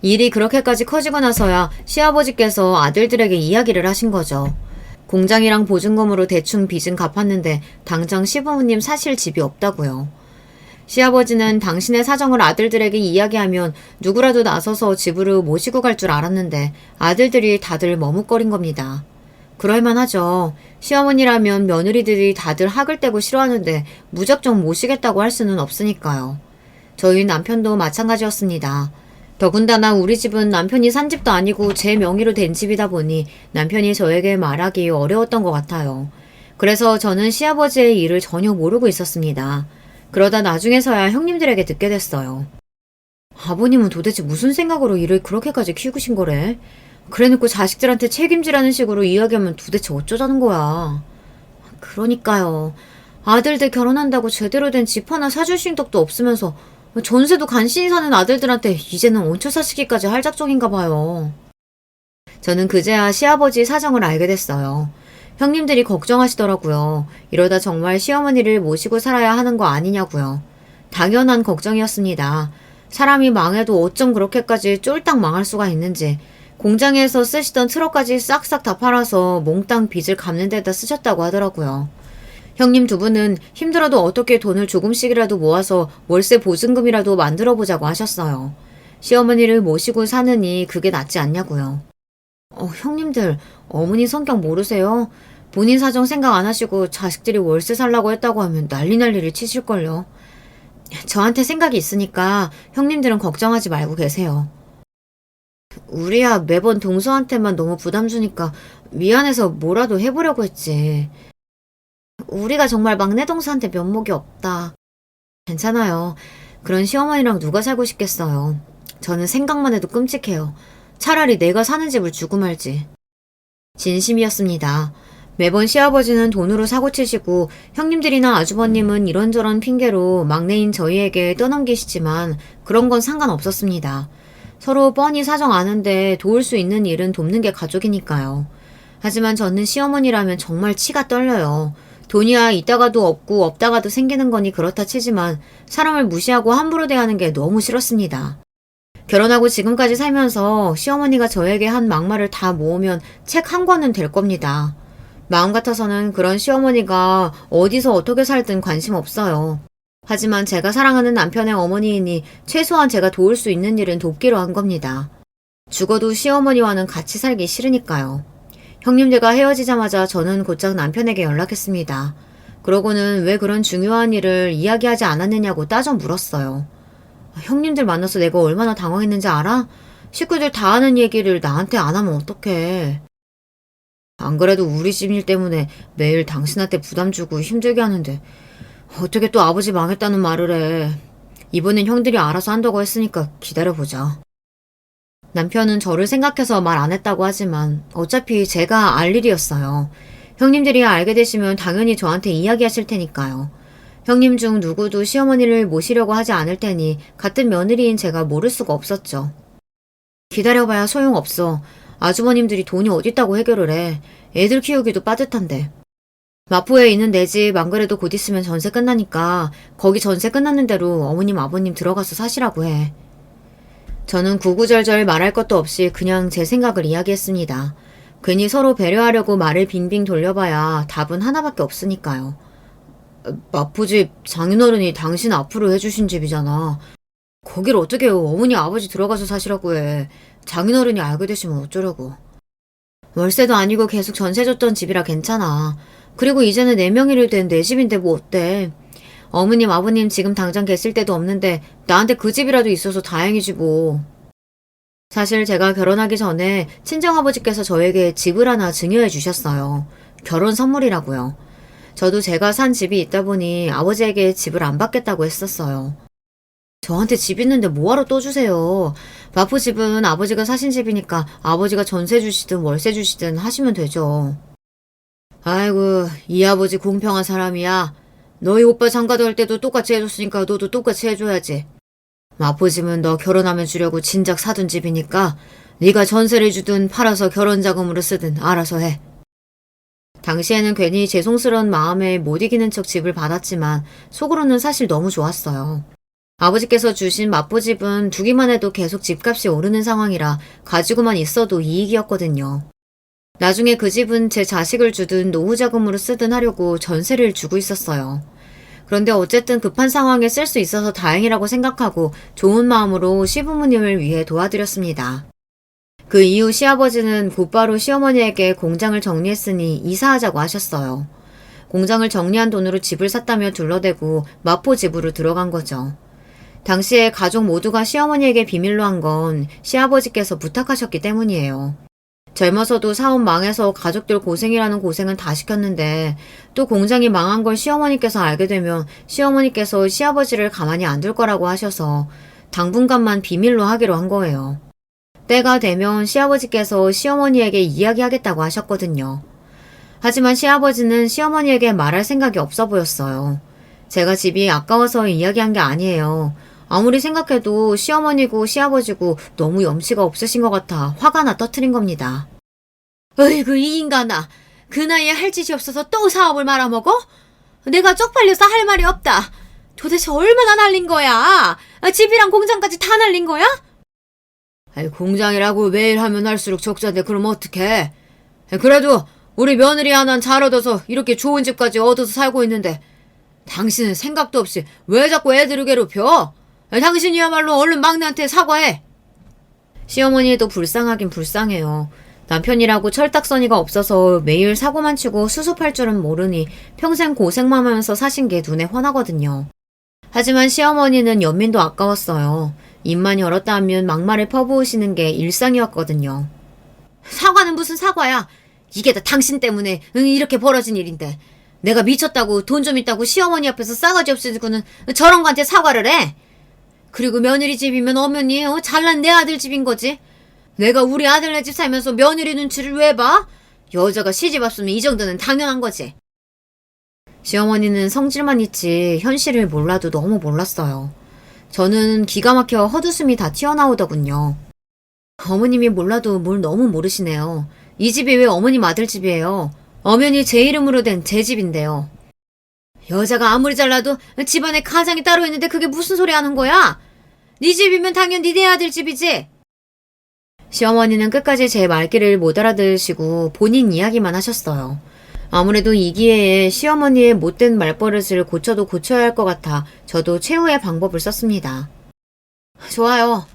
S1: 일이 그렇게까지 커지고 나서야 시아버지께서 아들들에게 이야기를 하신 거죠. 공장이랑 보증금으로 대충 빚은 갚았는데 당장 시부모님 사실 집이 없다고요. 시아버지는 당신의 사정을 아들들에게 이야기하면 누구라도 나서서 집으로 모시고 갈 줄 알았는데 아들들이 다들 머뭇거린 겁니다. 그럴만하죠. 시어머니라면 며느리들이 다들 학을 떼고 싫어하는데 무작정 모시겠다고 할 수는 없으니까요. 저희 남편도 마찬가지였습니다. 더군다나 우리 집은 남편이 산 집도 아니고 제 명의로 된 집이다 보니 남편이 저에게 말하기 어려웠던 것 같아요. 그래서 저는 시아버지의 일을 전혀 모르고 있었습니다. 그러다 나중에서야 형님들에게 듣게 됐어요. 아버님은 도대체 무슨 생각으로 일을 그렇게까지 키우신 거래? 그래놓고 자식들한테 책임지라는 식으로 이야기하면 도대체 어쩌자는 거야. 그러니까요. 아들들 결혼한다고 제대로 된 집 하나 사주신 적도 없으면서 전세도 간신히 사는 아들들한테 이제는 얹혀 사시기까지 할 작정인가 봐요. 저는 그제야 시아버지 사정을 알게 됐어요. 형님들이 걱정하시더라고요. 이러다 정말 시어머니를 모시고 살아야 하는 거 아니냐고요. 당연한 걱정이었습니다. 사람이 망해도 어쩜 그렇게까지 쫄딱 망할 수가 있는지. 공장에서 쓰시던 트럭까지 싹싹 다 팔아서 몽땅 빚을 갚는 데다 쓰셨다고 하더라고요. 형님 두 분은 힘들어도 어떻게 돈을 조금씩이라도 모아서 월세 보증금이라도 만들어보자고 하셨어요. 시어머니를 모시고 사느니 그게 낫지 않냐고요. 형님들, 어머니 성격 모르세요? 본인 사정 생각 안 하시고 자식들이 월세 살라고 했다고 하면 난리를 치실걸요. 저한테 생각이 있으니까 형님들은 걱정하지 말고 계세요. 우리야 매번 동서한테만 너무 부담 주니까 미안해서 뭐라도 해보려고 했지. 우리가 정말 막내 동서한테 면목이 없다. 괜찮아요. 그런 시어머니랑 누가 살고 싶겠어요. 저는 생각만 해도 끔찍해요. 차라리 내가 사는 집을 주고 말지. 진심이었습니다. 매번 시아버지는 돈으로 사고치시고 형님들이나 아주버님은 이런저런 핑계로 막내인 저희에게 떠넘기시지만 그런 건 상관없었습니다. 서로 뻔히 사정 아는데 도울 수 있는 일은 돕는 게 가족이니까요. 하지만 저는 시어머니라면 정말 치가 떨려요. 돈이야 있다가도 없고 없다가도 생기는 거니 그렇다 치지만 사람을 무시하고 함부로 대하는 게 너무 싫었습니다. 결혼하고 지금까지 살면서 시어머니가 저에게 한 막말을 다 모으면 책 한 권은 될 겁니다. 마음 같아서는 그런 시어머니가 어디서 어떻게 살든 관심 없어요. 하지만 제가 사랑하는 남편의 어머니이니 최소한 제가 도울 수 있는 일은 돕기로 한 겁니다. 죽어도 시어머니와는 같이 살기 싫으니까요. 형님들과 헤어지자마자 저는 곧장 남편에게 연락했습니다. 그러고는 왜 그런 중요한 일을 이야기하지 않았느냐고 따져 물었어요. 형님들 만나서 내가 얼마나 당황했는지 알아? 식구들 다 아는 얘기를 나한테 안 하면 어떡해. 안 그래도 우리 집 일 때문에 매일 당신한테 부담 주고 힘들게 하는데 어떻게 또 아버지 망했다는 말을 해. 이번엔 형들이 알아서 한다고 했으니까 기다려보자. 남편은 저를 생각해서 말 안 했다고 하지만 어차피 제가 알 일이었어요. 형님들이 알게 되시면 당연히 저한테 이야기하실 테니까요. 형님 중 누구도 시어머니를 모시려고 하지 않을 테니 같은 며느리인 제가 모를 수가 없었죠. 기다려봐야 소용없어. 아주버님들이 돈이 어딨다고 해결을 해. 애들 키우기도 빠듯한데. 마포에 있는 내 집 안 그래도 곧 있으면 전세 끝나니까 거기 전세 끝나는 대로 어머님 아버님 들어가서 사시라고 해. 저는 구구절절 말할 것도 없이 그냥 제 생각을 이야기했습니다. 괜히 서로 배려하려고 말을 빙빙 돌려봐야 답은 하나밖에 없으니까요. 마포집 장인어른이 당신 앞으로 해주신 집이잖아. 거길 어떻게 어머니 아버지 들어가서 사시라고 해. 장인어른이 알게 되시면 어쩌려고. 월세도 아니고 계속 전세 줬던 집이라 괜찮아. 그리고 이제는 내 명의로 된 내 집인데 뭐 어때. 어머님 아버님 지금 당장 계실 데도 없는데 나한테 그 집이라도 있어서 다행이지 뭐. 사실 제가 결혼하기 전에 친정아버지께서 저에게 집을 하나 증여해 주셨어요. 결혼 선물이라고요. 저도 제가 산 집이 있다 보니 아버지에게 집을 안 받겠다고 했었어요. 저한테 집 있는데 뭐하러 또 주세요. 마포 집은 아버지가 사신 집이니까 아버지가 전세 주시든 월세 주시든 하시면 되죠. 아이고, 이 아버지 공평한 사람이야. 너희 오빠 장가도 할 때도 똑같이 해줬으니까 너도 똑같이 해줘야지. 마포 집은 너 결혼하면 주려고 진작 사둔 집이니까 네가 전세를 주든 팔아서 결혼 자금으로 쓰든 알아서 해. 당시에는 괜히 죄송스러운 마음에 못 이기는 척 집을 받았지만 속으로는 사실 너무 좋았어요. 아버지께서 주신 마포집은 두기만 해도 계속 집값이 오르는 상황이라 가지고만 있어도 이익이었거든요. 나중에 그 집은 제 자식을 주든 노후 자금으로 쓰든 하려고 전세를 주고 있었어요. 그런데 어쨌든 급한 상황에 쓸 수 있어서 다행이라고 생각하고 좋은 마음으로 시부모님을 위해 도와드렸습니다. 그 이후 시아버지는 곧바로 시어머니에게 공장을 정리했으니 이사하자고 하셨어요. 공장을 정리한 돈으로 집을 샀다며 둘러대고 마포 집으로 들어간 거죠. 당시에 가족 모두가 시어머니에게 비밀로 한 건 시아버지께서 부탁하셨기 때문이에요. 젊어서도 사업 망해서 가족들 고생이라는 고생은 다 시켰는데 또 공장이 망한 걸 시어머니께서 알게 되면 시어머니께서 시아버지를 가만히 안 둘 거라고 하셔서 당분간만 비밀로 하기로 한 거예요. 때가 되면 시아버지께서 시어머니에게 이야기하겠다고 하셨거든요. 하지만 시아버지는 시어머니에게 말할 생각이 없어 보였어요. 제가 집이 아까워서 이야기한 게 아니에요. 아무리 생각해도 시어머니고 시아버지고 너무 염치가 없으신 것 같아 화가 나 터트린 겁니다. 어이구 이 인간아. 그 나이에 할 짓이 없어서 또 사업을 말아먹어? 내가 쪽팔려서 할 말이 없다. 도대체 얼마나 날린 거야? 집이랑 공장까지 다 날린 거야? 아니, 공장이라고 매일 하면 할수록 적자인데 그럼 어떡해? 그래도 우리 며느리 하나는 잘 얻어서 이렇게 좋은 집까지 얻어서 살고 있는데 당신은 생각도 없이 왜 자꾸 애들을 괴롭혀? 당신이야말로 얼른 막내한테 사과해. 시어머니도 불쌍하긴 불쌍해요. 남편이라고 철딱서니가 없어서 매일 사고만 치고 수습할 줄은 모르니 평생 고생만 하면서 사신 게 눈에 훤하거든요. 하지만 시어머니는 연민도 아까웠어요. 입만 열었다 하면 막말을 퍼부으시는 게 일상이었거든요. 사과는 무슨 사과야. 이게 다 당신 때문에 이렇게 벌어진 일인데 내가 미쳤다고 돈 좀 있다고 시어머니 앞에서 싸가지 없이고는 저런 거한테 사과를 해. 그리고 며느리 집이면 엄연히 잘난 내 아들 집인 거지. 내가 우리 아들네 집 살면서 며느리 눈치를 왜 봐? 여자가 시집 왔으면 이 정도는 당연한 거지. 시어머니는 성질만 있지 현실을 몰라도 너무 몰랐어요. 저는 기가 막혀 헛웃음이 다 튀어나오더군요. 어머님이 몰라도 뭘 너무 모르시네요. 이 집이 왜 어머님 아들 집이에요? 엄연히 제 이름으로 된 제 집인데요. 여자가 아무리 잘나도 집안에 가장이 따로 있는데 그게 무슨 소리 하는 거야? 네 집이면 당연히 네 아들 집이지. 시어머니는 끝까지 제 말귀를 못 알아들으시고 본인 이야기만 하셨어요. 아무래도 이 기회에 시어머니의 못된 말버릇을 고쳐도 고쳐야 할 것 같아 저도 최후의 방법을 썼습니다. 좋아요.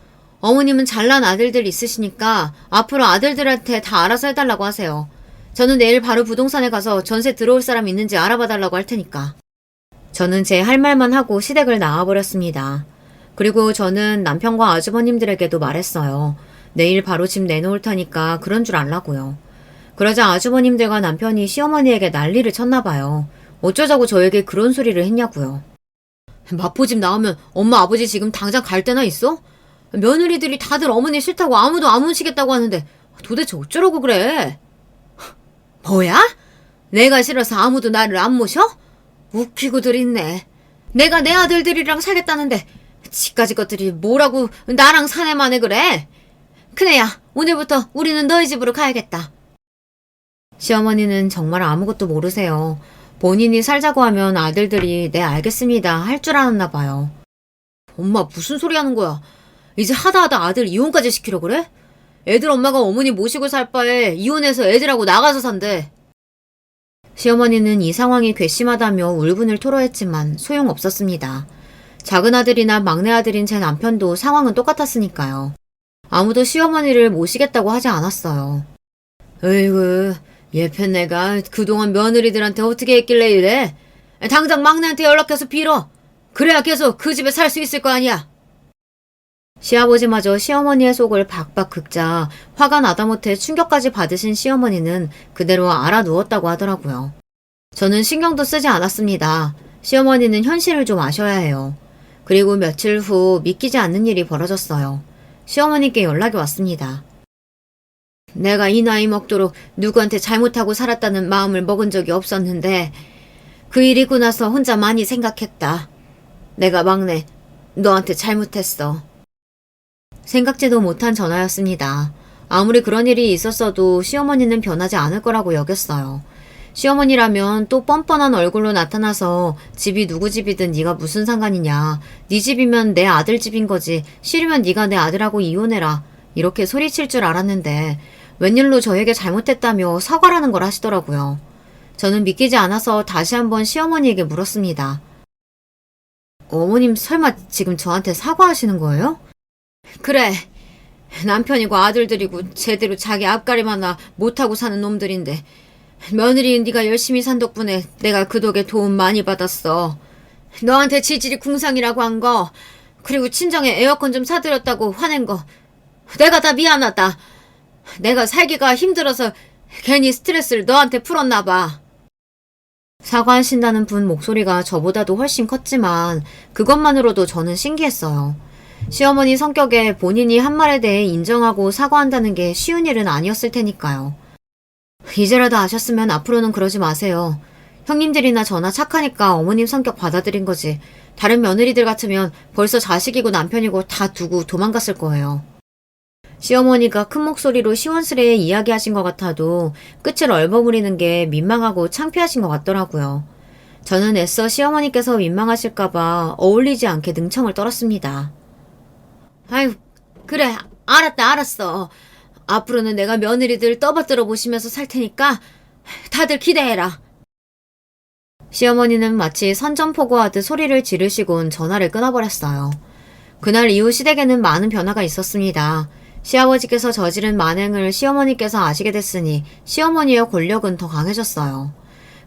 S1: 어머님은 잘난 아들들 있으시니까 앞으로 아들들한테 다 알아서 해달라고 하세요. 저는 내일 바로 부동산에 가서 전세 들어올 사람 있는지 알아봐달라고 할 테니까. 저는 제 할 말만 하고 시댁을 나와버렸습니다. 그리고 저는 남편과 아주버님들에게도 말했어요. 내일 바로 집 내놓을 테니까 그런 줄 알라고요. 그러자 아주버님들과 남편이 시어머니에게 난리를 쳤나봐요. 어쩌자고 저에게 그런 소리를 했냐고요. 마포집 나오면 엄마 아버지 지금 당장 갈 데나 있어? 며느리들이 다들 어머니 싫다고 아무도 안 모시겠다고 하는데 도대체 어쩌라고 그래? 뭐야? 내가 싫어서 아무도 나를 안 모셔? 웃기고들 있네. 내가 내 아들들이랑 살겠다는데 지까지 것들이 뭐라고 나랑 사내만에 그래? 큰애야, 오늘부터 우리는 너희 집으로 가야겠다. 시어머니는 정말 아무것도 모르세요. 본인이 살자고 하면 아들들이 네 알겠습니다 할 줄 알았나 봐요. 엄마 무슨 소리 하는 거야? 이제 하다하다 아들 이혼까지 시키려 그래? 애들 엄마가 어머니 모시고 살 바에 이혼해서 애들하고 나가서 산대. 시어머니는 이 상황이 괘씸하다며 울분을 토로했지만 소용없었습니다. 작은 아들이나 막내 아들인 제 남편도 상황은 똑같았으니까요. 아무도 시어머니를 모시겠다고 하지 않았어요. 어이구, 예편네가 그동안 며느리들한테 어떻게 했길래 이래? 당장 막내한테 연락해서 빌어. 그래야 계속 그 집에 살 수 있을 거 아니야. 시아버지마저 시어머니의 속을 박박 긁자 화가 나다 못해 충격까지 받으신 시어머니는 그대로 알아누웠다고 하더라고요. 저는 신경도 쓰지 않았습니다. 시어머니는 현실을 좀 아셔야 해요. 그리고 며칠 후 믿기지 않는 일이 벌어졌어요. 시어머니께 연락이 왔습니다. 내가 이 나이 먹도록 누구한테 잘못하고 살았다는 마음을 먹은 적이 없었는데 그 일 있고 나서 혼자 많이 생각했다. 내가 막내, 너한테 잘못했어. 생각지도 못한 전화였습니다. 아무리 그런 일이 있었어도 시어머니는 변하지 않을 거라고 여겼어요. 시어머니라면 또 뻔뻔한 얼굴로 나타나서 집이 누구 집이든 네가 무슨 상관이냐. 네 집이면 내 아들 집인 거지. 싫으면 네가 내 아들하고 이혼해라. 이렇게 소리칠 줄 알았는데 웬일로 저에게 잘못했다며 사과라는 걸 하시더라고요. 저는 믿기지 않아서 다시 한번 시어머니에게 물었습니다. 어머님 설마 지금 저한테 사과하시는 거예요? 그래. 남편이고 아들들이고 제대로 자기 앞가림 하나 못하고 사는 놈들인데 며느리인 네가 열심히 산 덕분에 내가 그 덕에 도움 많이 받았어. 너한테 지질이 궁상이라고 한 거, 그리고 친정에 에어컨 좀 사드렸다고 화낸 거, 내가 다 미안하다. 내가 살기가 힘들어서 괜히 스트레스를 너한테 풀었나 봐. 사과하신다는 분 목소리가 저보다도 훨씬 컸지만 그것만으로도 저는 신기했어요. 시어머니 성격에 본인이 한 말에 대해 인정하고 사과한다는 게 쉬운 일은 아니었을 테니까요. 이제라도 아셨으면 앞으로는 그러지 마세요. 형님들이나 저나 착하니까 어머님 성격 받아들인 거지. 다른 며느리들 같으면 벌써 자식이고 남편이고 다 두고 도망갔을 거예요. 시어머니가 큰 목소리로 시원스레 이야기하신 것 같아도 끝을 얼버무리는 게 민망하고 창피하신 것 같더라고요. 저는 애써 시어머니께서 민망하실까봐 어울리지 않게 능청을 떨었습니다. 아유, 그래, 알았어. 앞으로는 내가 며느리들 떠받들어 보시면서 살 테니까 다들 기대해라. 시어머니는 마치 선전포고하듯 소리를 지르시곤 전화를 끊어버렸어요. 그날 이후 시댁에는 많은 변화가 있었습니다. 시아버지께서 저지른 만행을 시어머니께서 아시게 됐으니 시어머니의 권력은 더 강해졌어요.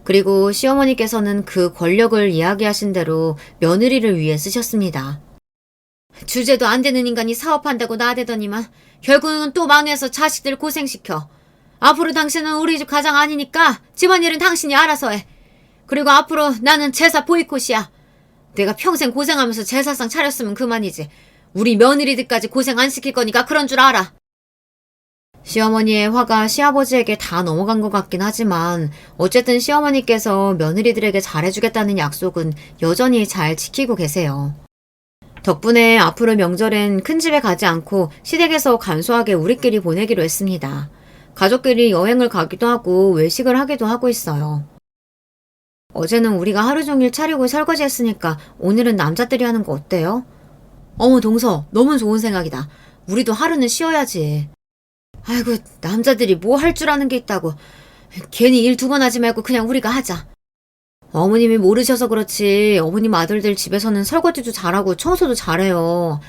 S1: 그리고 시어머니께서는 그 권력을 이야기하신 대로 며느리를 위해 쓰셨습니다. 주제도 안 되는 인간이 사업한다고 나대더니만 결국은 또 망해서 자식들 고생시켜. 앞으로 당신은 우리 집 가장 아니니까 집안일은 당신이 알아서 해. 그리고 앞으로 나는 제사 보이콧이야. 내가 평생 고생하면서 제사상 차렸으면 그만이지. 우리 며느리들까지 고생 안 시킬 거니까 그런 줄 알아. 시어머니의 화가 시아버지에게 다 넘어간 것 같긴 하지만 어쨌든 시어머니께서 며느리들에게 잘해주겠다는 약속은 여전히 잘 지키고 계세요. 덕분에 앞으로 명절엔 큰 집에 가지 않고 시댁에서 간소하게 우리끼리 보내기로 했습니다. 가족끼리 여행을 가기도 하고 외식을 하기도 하고 있어요. 어제는 우리가 하루 종일 차리고 설거지 했으니까 오늘은 남자들이 하는 거 어때요? 어머 동서, 너무 좋은 생각이다. 우리도 하루는 쉬어야지. 아이고, 남자들이 뭐 할 줄 아는 게 있다고. 괜히 일 2번 하지 말고 그냥 우리가 하자. 어머님이 모르셔서 그렇지 어머님 아들들 집에서는 설거지도 잘하고 청소도 잘해요.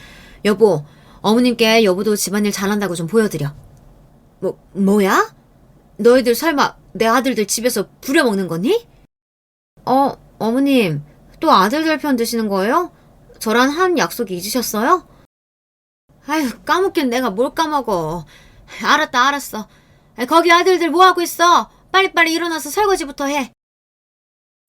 S1: 여보, 어머님께 여보도 집안일 잘한다고 좀 보여드려. 뭐야? 너희들 설마 내 아들들 집에서 부려먹는 거니? 어머님, 또 아들들 편 드시는 거예요? 저랑 한 약속 잊으셨어요? 아휴, 까먹긴 내가 뭘 까먹어. 알았어. 거기 아들들 뭐하고 있어? 빨리빨리 일어나서 설거지부터 해.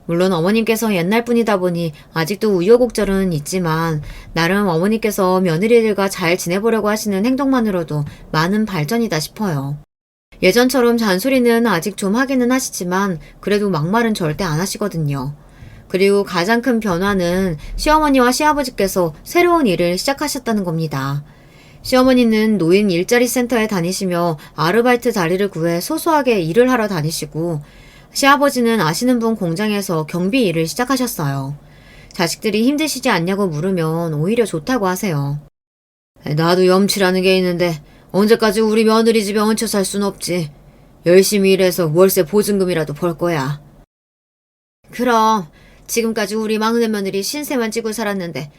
S1: 물론 어머님께서 옛날 분이다 보니 아직도 우여곡절은 있지만 나름 어머니께서 며느리들과 잘 지내보려고 하시는 행동만으로도 많은 발전이다 싶어요. 예전처럼 잔소리는 아직 좀 하기는 하시지만 그래도 막말은 절대 안 하시거든요. 그리고 가장 큰 변화는 시어머니와 시아버지께서 새로운 일을 시작하셨다는 겁니다. 시어머니는 노인 일자리 센터에 다니시며 아르바이트 자리를 구해 소소하게 일을 하러 다니시고 시아버지는 아시는 분 공장에서 경비 일을 시작하셨어요. 자식들이 힘드시지 않냐고 물으면 오히려 좋다고 하세요. 나도 염치라는 게 있는데 언제까지 우리 며느리 집에 얹혀 살 순 없지. 열심히 일해서 월세 보증금이라도 벌 거야. 그럼 지금까지 우리 막내 며느리 신세만 지고 살았는데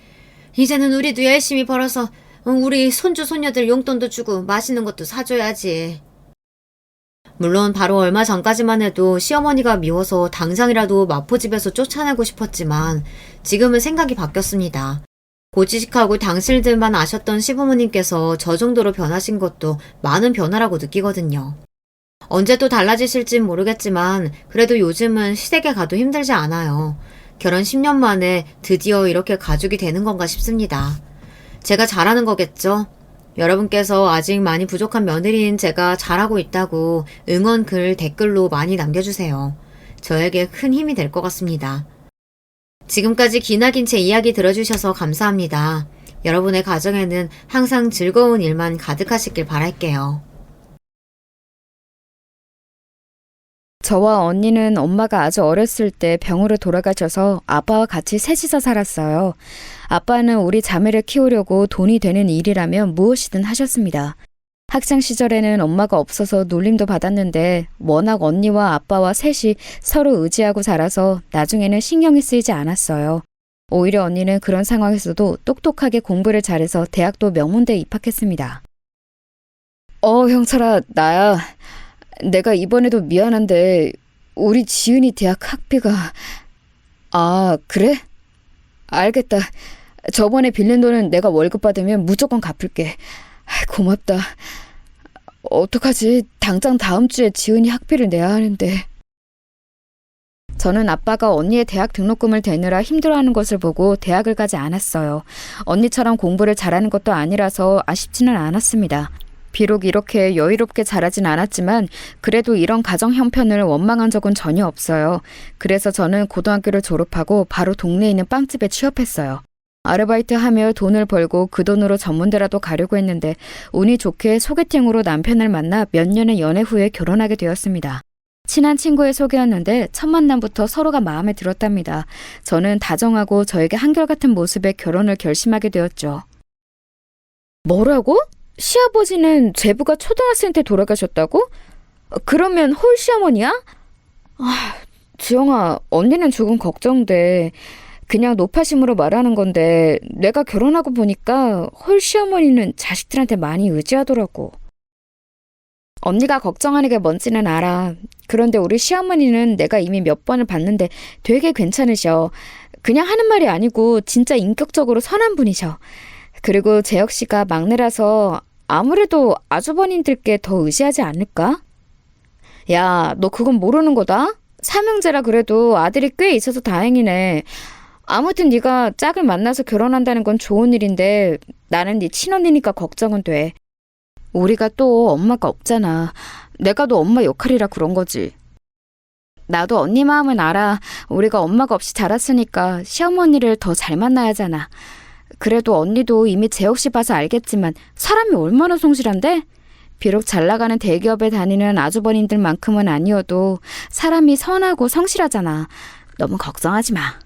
S1: 이제는 우리도 열심히 벌어서 우리 손주 손녀들 용돈도 주고 맛있는 것도 사줘야지. 물론 바로 얼마 전까지만 해도 시어머니가 미워서 당장이라도 마포집에서 쫓아내고 싶었지만 지금은 생각이 바뀌었습니다. 고지식하고 당실들만 아셨던 시부모님께서 저 정도로 변하신 것도 많은 변화라고 느끼거든요. 언제 또 달라지실진 모르겠지만 그래도 요즘은 시댁에 가도 힘들지 않아요. 결혼 10년 만에 드디어 이렇게 가족이 되는 건가 싶습니다. 제가 잘하는 거겠죠? 여러분께서 아직 많이 부족한 며느리인 제가 잘하고 있다고 응원 글 댓글로 많이 남겨주세요. 저에게 큰 힘이 될 것 같습니다. 지금까지 기나긴 제 이야기 들어주셔서 감사합니다. 여러분의 가정에는 항상 즐거운 일만 가득하시길 바랄게요.
S2: 저와 언니는 엄마가 아주 어렸을 때 병으로 돌아가셔서 아빠와 같이 셋이서 살았어요. 아빠는 우리 자매를 키우려고 돈이 되는 일이라면 무엇이든 하셨습니다. 학창 시절에는 엄마가 없어서 놀림도 받았는데 워낙 언니와 아빠와 셋이 서로 의지하고 자라서 나중에는 신경이 쓰이지 않았어요. 오히려 언니는 그런 상황에서도 똑똑하게 공부를 잘해서 대학도 명문대에 입학했습니다. 형철아, 나야. 내가 이번에도 미안한데 우리 지은이 대학 학비가... 아, 그래? 알겠다. 저번에 빌린 돈은 내가 월급 받으면 무조건 갚을게. 고맙다. 어떡하지? 당장 다음 주에 지은이 학비를 내야 하는데. 저는 아빠가 언니의 대학 등록금을 대느라 힘들어하는 것을 보고 대학을 가지 않았어요. 언니처럼 공부를 잘하는 것도 아니라서 아쉽지는 않았습니다. 비록 이렇게 여유롭게 자라진 않았지만 그래도 이런 가정 형편을 원망한 적은 전혀 없어요. 그래서 저는 고등학교를 졸업하고 바로 동네에 있는 빵집에 취업했어요. 아르바이트하며 돈을 벌고 그 돈으로 전문대라도 가려고 했는데 운이 좋게 소개팅으로 남편을 만나 몇 년의 연애 후에 결혼하게 되었습니다. 친한 친구의 소개였는데 첫 만남부터 서로가 마음에 들었답니다. 저는 다정하고 저에게 한결같은 모습에 결혼을 결심하게 되었죠. 뭐라고? 시아버지는 제부가 초등학생 때 돌아가셨다고? 그러면 홀 시어머니야? 지영아, 언니는 조금 걱정돼. 그냥 노파심으로 말하는 건데 내가 결혼하고 보니까 홀 시어머니는 자식들한테 많이 의지하더라고. 언니가 걱정하는 게 뭔지는 알아. 그런데 우리 시어머니는 내가 이미 몇 번을 봤는데 되게 괜찮으셔. 그냥 하는 말이 아니고 진짜 인격적으로 선한 분이셔. 그리고 재혁 씨가 막내라서 아무래도 아주버님들께 더 의지하지 않을까? 야, 너 그건 모르는 거다? 삼형제라 그래도 아들이 꽤 있어서 다행이네. 아무튼 네가 짝을 만나서 결혼한다는 건 좋은 일인데 나는 네 친언니니까 걱정은 돼. 우리가 또 엄마가 없잖아. 내가 너 엄마 역할이라 그런 거지. 나도 언니 마음은 알아. 우리가 엄마가 없이 자랐으니까 시어머니를 더 잘 만나야 하잖아. 그래도 언니도 이미 재혁 씨 봐서 알겠지만 사람이 얼마나 성실한데? 비록 잘 나가는 대기업에 다니는 아주버님들만큼은 아니어도 사람이 선하고 성실하잖아. 너무 걱정하지 마.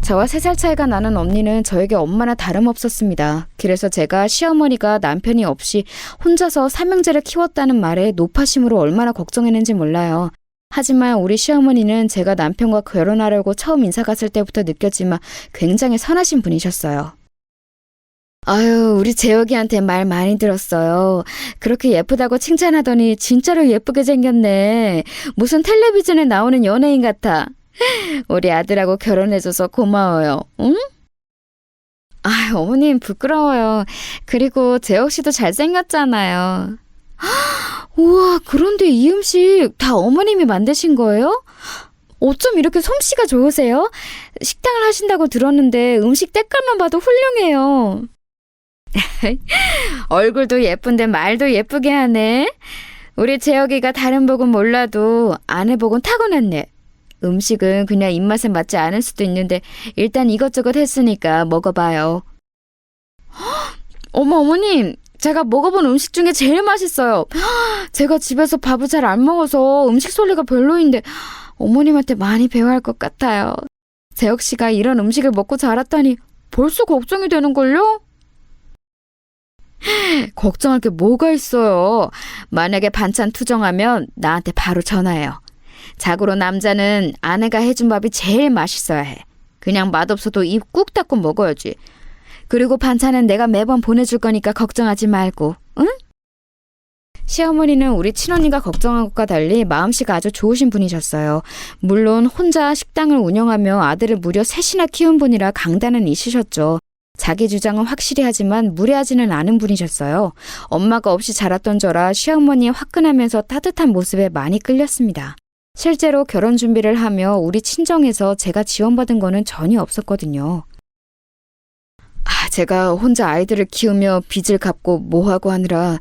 S2: 저와 3살 차이가 나는 언니는 저에게 엄마나 다름없었습니다. 그래서 제가 시어머니가 남편이 없이 혼자서 삼형제를 키웠다는 말에 노파심으로 얼마나 걱정했는지 몰라요. 하지만 우리 시어머니는 제가 남편과 결혼하려고 처음 인사 갔을 때부터 느꼈지만 굉장히 선하신 분이셨어요. 아유, 우리 재혁이한테 말 많이 들었어요. 그렇게 예쁘다고 칭찬하더니 진짜로 예쁘게 생겼네. 무슨 텔레비전에 나오는 연예인 같아. 우리 아들하고 결혼해줘서 고마워요. 응? 어머님 부끄러워요. 그리고 재혁 씨도 잘생겼잖아요. 우와, 그런데 이 음식 다 어머님이 만드신 거예요? 어쩜 이렇게 솜씨가 좋으세요? 식당을 하신다고 들었는데 음식 때깔만 봐도 훌륭해요. 얼굴도 예쁜데 말도 예쁘게 하네. 우리 재혁이가 다른 복은 몰라도 아내 복은 타고났네. 음식은 그냥 입맛에 맞지 않을 수도 있는데 일단 이것저것 했으니까 먹어봐요. 어머님, 제가 먹어본 음식 중에 제일 맛있어요. 제가 집에서 밥을 잘 안 먹어서 음식 소리가 별로인데 어머님한테 많이 배워야 할 것 같아요. 재혁 씨가 이런 음식을 먹고 자랐다니 벌써 걱정이 되는걸요? 걱정할 게 뭐가 있어요. 만약에 반찬 투정하면 나한테 바로 전화해요. 자고로 남자는 아내가 해준 밥이 제일 맛있어야 해. 그냥 맛없어도 입 꾹 닫고 먹어야지. 그리고 반찬은 내가 매번 보내줄 거니까 걱정하지 말고, 응? 시어머니는 우리 친언니가 걱정한 것과 달리 마음씨가 아주 좋으신 분이셨어요. 물론 혼자 식당을 운영하며 아들을 무려 3이나 키운 분이라 강단은 있으셨죠. 자기 주장은 확실히 하지만 무례하지는 않은 분이셨어요. 엄마가 없이 자랐던 저라 시어머니의 화끈하면서 따뜻한 모습에 많이 끌렸습니다. 실제로 결혼 준비를 하며 우리 친정에서 제가 지원받은 거는 전혀 없었거든요. 제가 혼자 아이들을 키우며 빚을 갚고 뭐하고 하느라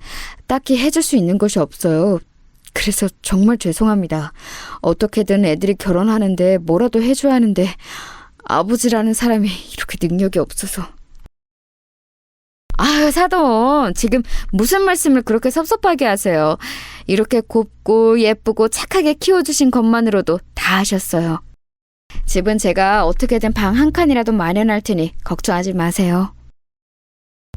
S2: 딱히 해줄 수 있는 것이 없어요. 그래서 정말 죄송합니다. 어떻게든 애들이 결혼하는데 뭐라도 해줘야 하는데 아버지라는 사람이 이렇게 능력이 없어서. 사돈, 지금 무슨 말씀을 그렇게 섭섭하게 하세요. 이렇게 곱고 예쁘고 착하게 키워주신 것만으로도 다 하셨어요. 집은 제가 어떻게든 방 한 칸이라도 마련할 테니 걱정하지 마세요.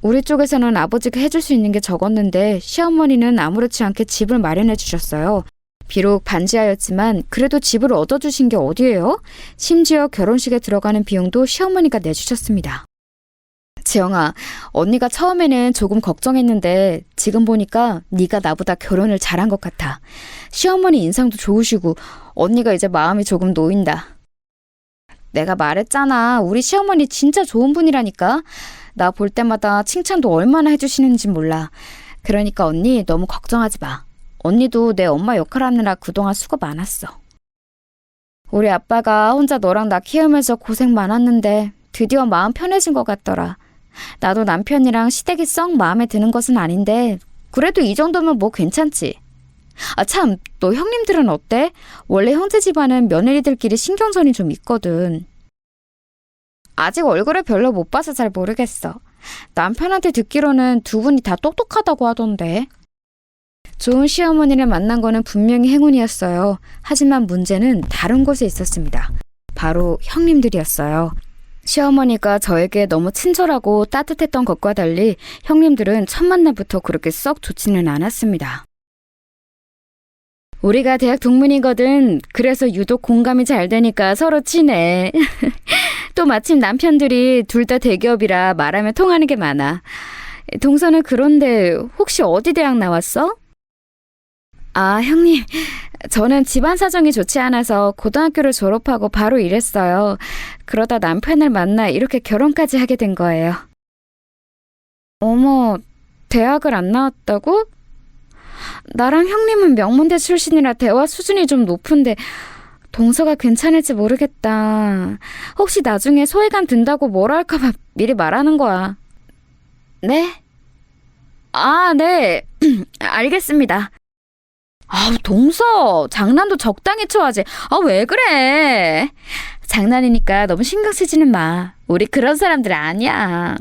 S2: 우리 쪽에서는 아버지가 해줄 수 있는 게 적었는데 시어머니는 아무렇지 않게 집을 마련해 주셨어요. 비록 반지하였지만 그래도 집을 얻어주신 게 어디예요? 심지어 결혼식에 들어가는 비용도 시어머니가 내주셨습니다. 지영아, 언니가 처음에는 조금 걱정했는데 지금 보니까 네가 나보다 결혼을 잘한 것 같아. 시어머니 인상도 좋으시고 언니가 이제 마음이 조금 놓인다. 내가 말했잖아. 우리 시어머니 진짜 좋은 분이라니까. 나 볼 때마다 칭찬도 얼마나 해주시는지 몰라. 그러니까 언니 너무 걱정하지 마. 언니도 내 엄마 역할하느라 그동안 수고 많았어. 우리 아빠가 혼자 너랑 나 키우면서 고생 많았는데 드디어 마음 편해진 것 같더라. 나도 남편이랑 시댁이 썩 마음에 드는 것은 아닌데 그래도 이 정도면 뭐 괜찮지. 아 참, 너 형님들은 어때? 원래 형제 집안은 며느리들끼리 신경전이 좀 있거든. 아직 얼굴을 별로 못 봐서 잘 모르겠어. 남편한테 듣기로는 두 분이 다 똑똑하다고 하던데. 좋은 시어머니를 만난 거는 분명히 행운이었어요. 하지만 문제는 다른 곳에 있었습니다. 바로 형님들이었어요. 시어머니가 저에게 너무 친절하고 따뜻했던 것과 달리 형님들은 첫 만남부터 그렇게 썩 좋지는 않았습니다. 우리가 대학 동문이거든. 그래서 유독 공감이 잘 되니까 서로 친해. 또 마침 남편들이 둘 다 대기업이라 말하면 통하는 게 많아. 동서는 그런데 혹시 어디 대학 나왔어? 아, 형님. 저는 집안 사정이 좋지 않아서 고등학교를 졸업하고 바로 일했어요. 그러다 남편을 만나 이렇게 결혼까지 하게 된 거예요. 어머, 대학을 안 나왔다고? 나랑 형님은 명문대 출신이라 대화 수준이 좀 높은데 동서가 괜찮을지 모르겠다. 혹시 나중에 소외감 든다고 뭐라 할까봐 미리 말하는 거야. 네? 아, 네. 알겠습니다. 아우, 동서, 장난도 적당히 쳐야지. 아, 왜 그래? 장난이니까 너무 신경 쓰지는 마. 우리 그런 사람들 아니야.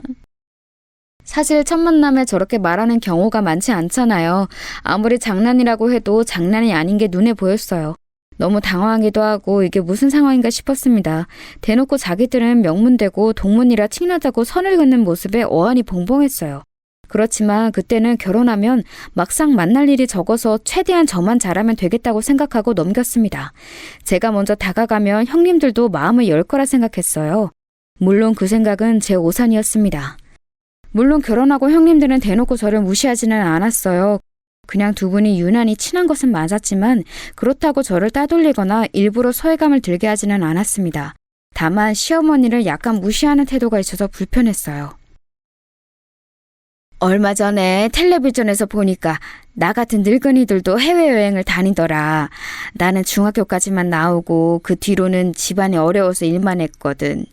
S2: 사실 첫 만남에 저렇게 말하는 경우가 많지 않잖아요. 아무리 장난이라고 해도 장난이 아닌 게 눈에 보였어요. 너무 당황하기도 하고 이게 무슨 상황인가 싶었습니다. 대놓고 자기들은 명문대고 동문이라 친하다고 선을 긋는 모습에 어안이 벙벙했어요. 그렇지만 그때는 결혼하면 막상 만날 일이 적어서 최대한 저만 잘하면 되겠다고 생각하고 넘겼습니다. 제가 먼저 다가가면 형님들도 마음을 열 거라 생각했어요. 물론 그 생각은 제 오산이었습니다. 물론 결혼하고 형님들은 대놓고 저를 무시하지는 않았어요. 그냥 두 분이 유난히 친한 것은 맞았지만 그렇다고 저를 따돌리거나 일부러 소외감을 들게 하지는 않았습니다. 다만 시어머니를 약간 무시하는 태도가 있어서 불편했어요. 얼마 전에 텔레비전에서 보니까 나 같은 늙은이들도 해외여행을 다니더라. 나는 중학교까지만 나오고 그 뒤로는 집안이 어려워서 일만 했거든.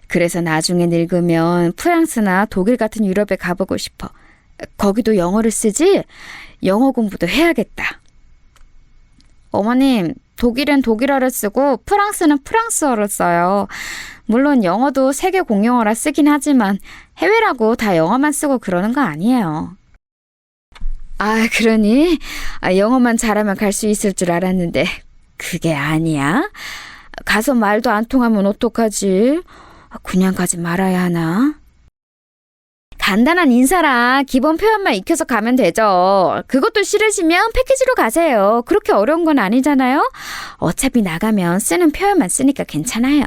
S2: 그래서 나중에 늙으면 프랑스나 독일 같은 유럽에 가보고 싶어. 거기도 영어를 쓰지? 영어 공부도 해야겠다. 어머님, 독일은 독일어를 쓰고 프랑스는 프랑스어를 써요. 물론 영어도 세계 공용어라 쓰긴 하지만 해외라고 다 영어만 쓰고 그러는 거 아니에요. 아, 그러니? 영어만 잘하면 갈 수 있을 줄 알았는데 그게 아니야? 가서 말도 안 통하면 어떡하지? 그냥 가지 말아야 하나? 간단한 인사랑 기본 표현만 익혀서 가면 되죠. 그것도 싫으시면 패키지로 가세요. 그렇게 어려운 건 아니잖아요. 어차피 나가면 쓰는 표현만 쓰니까 괜찮아요.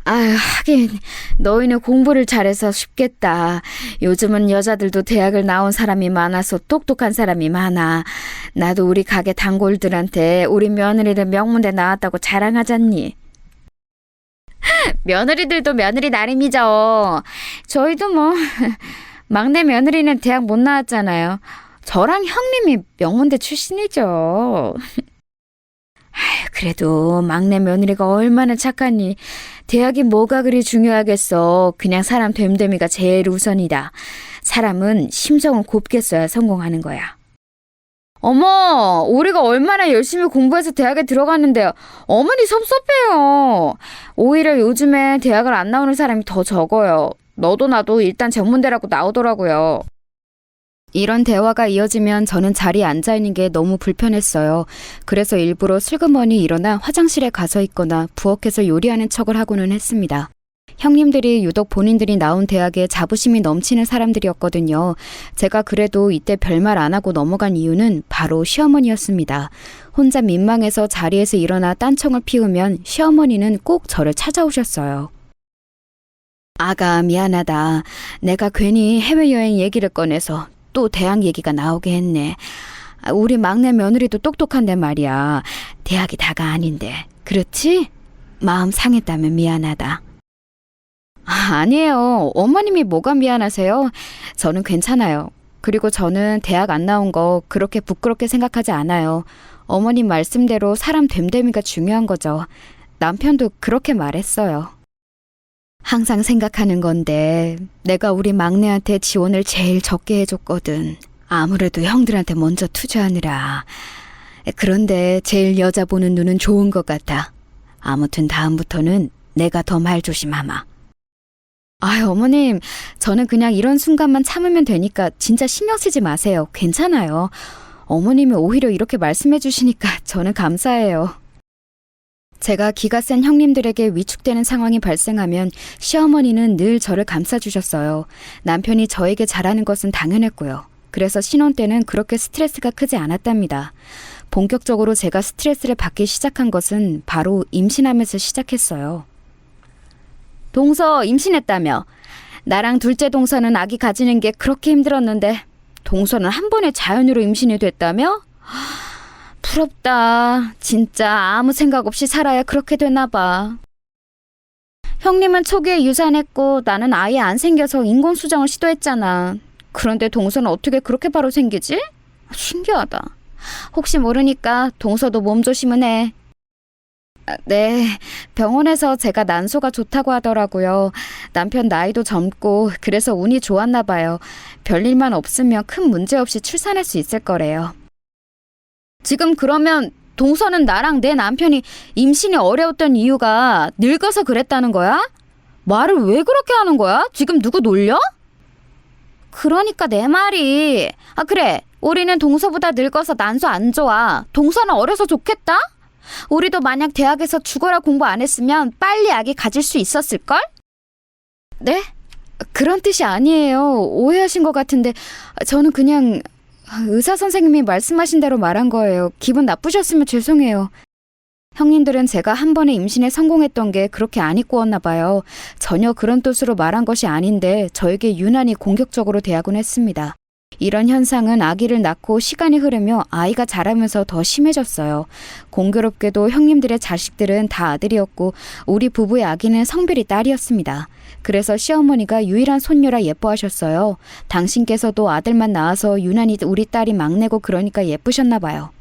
S2: 아유, 하긴 너희는 공부를 잘해서 쉽겠다. 요즘은 여자들도 대학을 나온 사람이 많아서 똑똑한 사람이 많아. 나도 우리 가게 단골들한테 우리 며느리는 명문대 나왔다고 자랑하잖니. 며느리들도 며느리 나름이죠. 저희도 뭐 막내 며느리는 대학 못 나왔잖아요. 저랑 형님이 명문대 출신이죠. 그래도 막내 며느리가 얼마나 착하니. 대학이 뭐가 그리 중요하겠어. 그냥 사람 됨됨이가 제일 우선이다. 사람은 심정을 곱게 써야 성공하는 거야. 어머, 우리가 얼마나 열심히 공부해서 대학에 들어갔는데요. 어머니 섭섭해요. 오히려 요즘에 대학을 안 나오는 사람이 더 적어요. 너도 나도 일단 전문대라고 나오더라고요. 이런 대화가 이어지면 저는 자리에 앉아있는 게 너무 불편했어요. 그래서 일부러 슬그머니 일어나 화장실에 가서 있거나 부엌에서 요리하는 척을 하고는 했습니다. 형님들이 유독 본인들이 나온 대학에 자부심이 넘치는 사람들이었거든요. 제가 그래도 이때 별말 안 하고 넘어간 이유는 바로 시어머니였습니다. 혼자 민망해서 자리에서 일어나 딴청을 피우면 시어머니는 꼭 저를 찾아오셨어요. 아가, 미안하다. 내가 괜히 해외여행 얘기를 꺼내서 또 대학 얘기가 나오게 했네. 우리 막내 며느리도 똑똑한데 말이야. 대학이 다가 아닌데. 그렇지? 마음 상했다면 미안하다. 아니에요. 어머님이 뭐가 미안하세요? 저는 괜찮아요. 그리고 저는 대학 안 나온 거 그렇게 부끄럽게 생각하지 않아요. 어머님 말씀대로 사람 됨됨이가 중요한 거죠. 남편도 그렇게 말했어요. 항상 생각하는 건데 내가 우리 막내한테 지원을 제일 적게 해줬거든. 아무래도 형들한테 먼저 투자하느라. 그런데 제일 여자 보는 눈은 좋은 것 같아. 아무튼 다음부터는 내가 더 말 조심하마. 아유, 어머님, 저는 그냥 이런 순간만 참으면 되니까 진짜 신경 쓰지 마세요. 괜찮아요. 어머님이 오히려 이렇게 말씀해 주시니까 저는 감사해요. 제가 기가 센 형님들에게 위축되는 상황이 발생하면 시어머니는 늘 저를 감싸주셨어요. 남편이 저에게 잘하는 것은 당연했고요. 그래서 신혼 때는 그렇게 스트레스가 크지 않았답니다. 본격적으로 제가 스트레스를 받기 시작한 것은 바로 임신하면서 시작했어요. 동서 임신했다며? 나랑 둘째 동서는 아기 가지는 게 그렇게 힘들었는데 동서는 한 번에 자연으로 임신이 됐다며? 부럽다. 진짜 아무 생각 없이 살아야 그렇게 되나 봐. 형님은 초기에 유산했고 나는 아예 안 생겨서 인공수정을 시도했잖아. 그런데 동서는 어떻게 그렇게 바로 생기지? 신기하다. 혹시 모르니까 동서도 몸 조심은 해. 네, 병원에서 제가 난소가 좋다고 하더라고요. 남편 나이도 젊고 그래서 운이 좋았나 봐요. 별일만 없으면 큰 문제 없이 출산할 수 있을 거래요. 지금 그러면 동서는 나랑 내 남편이 임신이 어려웠던 이유가 늙어서 그랬다는 거야? 말을 왜 그렇게 하는 거야? 지금 누구 놀려? 그러니까 내 말이. 아, 그래. 우리는 동서보다 늙어서 난소 안 좋아. 동서는 어려서 좋겠다? 우리도 만약 대학에서 죽어라 공부 안 했으면 빨리 아기 가질 수 있었을걸? 네? 그런 뜻이 아니에요. 오해하신 것 같은데 저는 그냥 의사 선생님이 말씀하신 대로 말한 거예요. 기분 나쁘셨으면 죄송해요. 형님들은 제가 한 번에 임신에 성공했던 게 그렇게 안 이꾸었나 봐요. 전혀 그런 뜻으로 말한 것이 아닌데 저에게 유난히 공격적으로 대하곤 했습니다. 이런 현상은 아기를 낳고 시간이 흐르며 아이가 자라면서 더 심해졌어요. 공교롭게도 형님들의 자식들은 다 아들이었고 우리 부부의 아기는 성별이 딸이었습니다. 그래서 시어머니가 유일한 손녀라 예뻐하셨어요. 당신께서도 아들만 낳아서 유난히 우리 딸이 막내고 그러니까 예쁘셨나 봐요.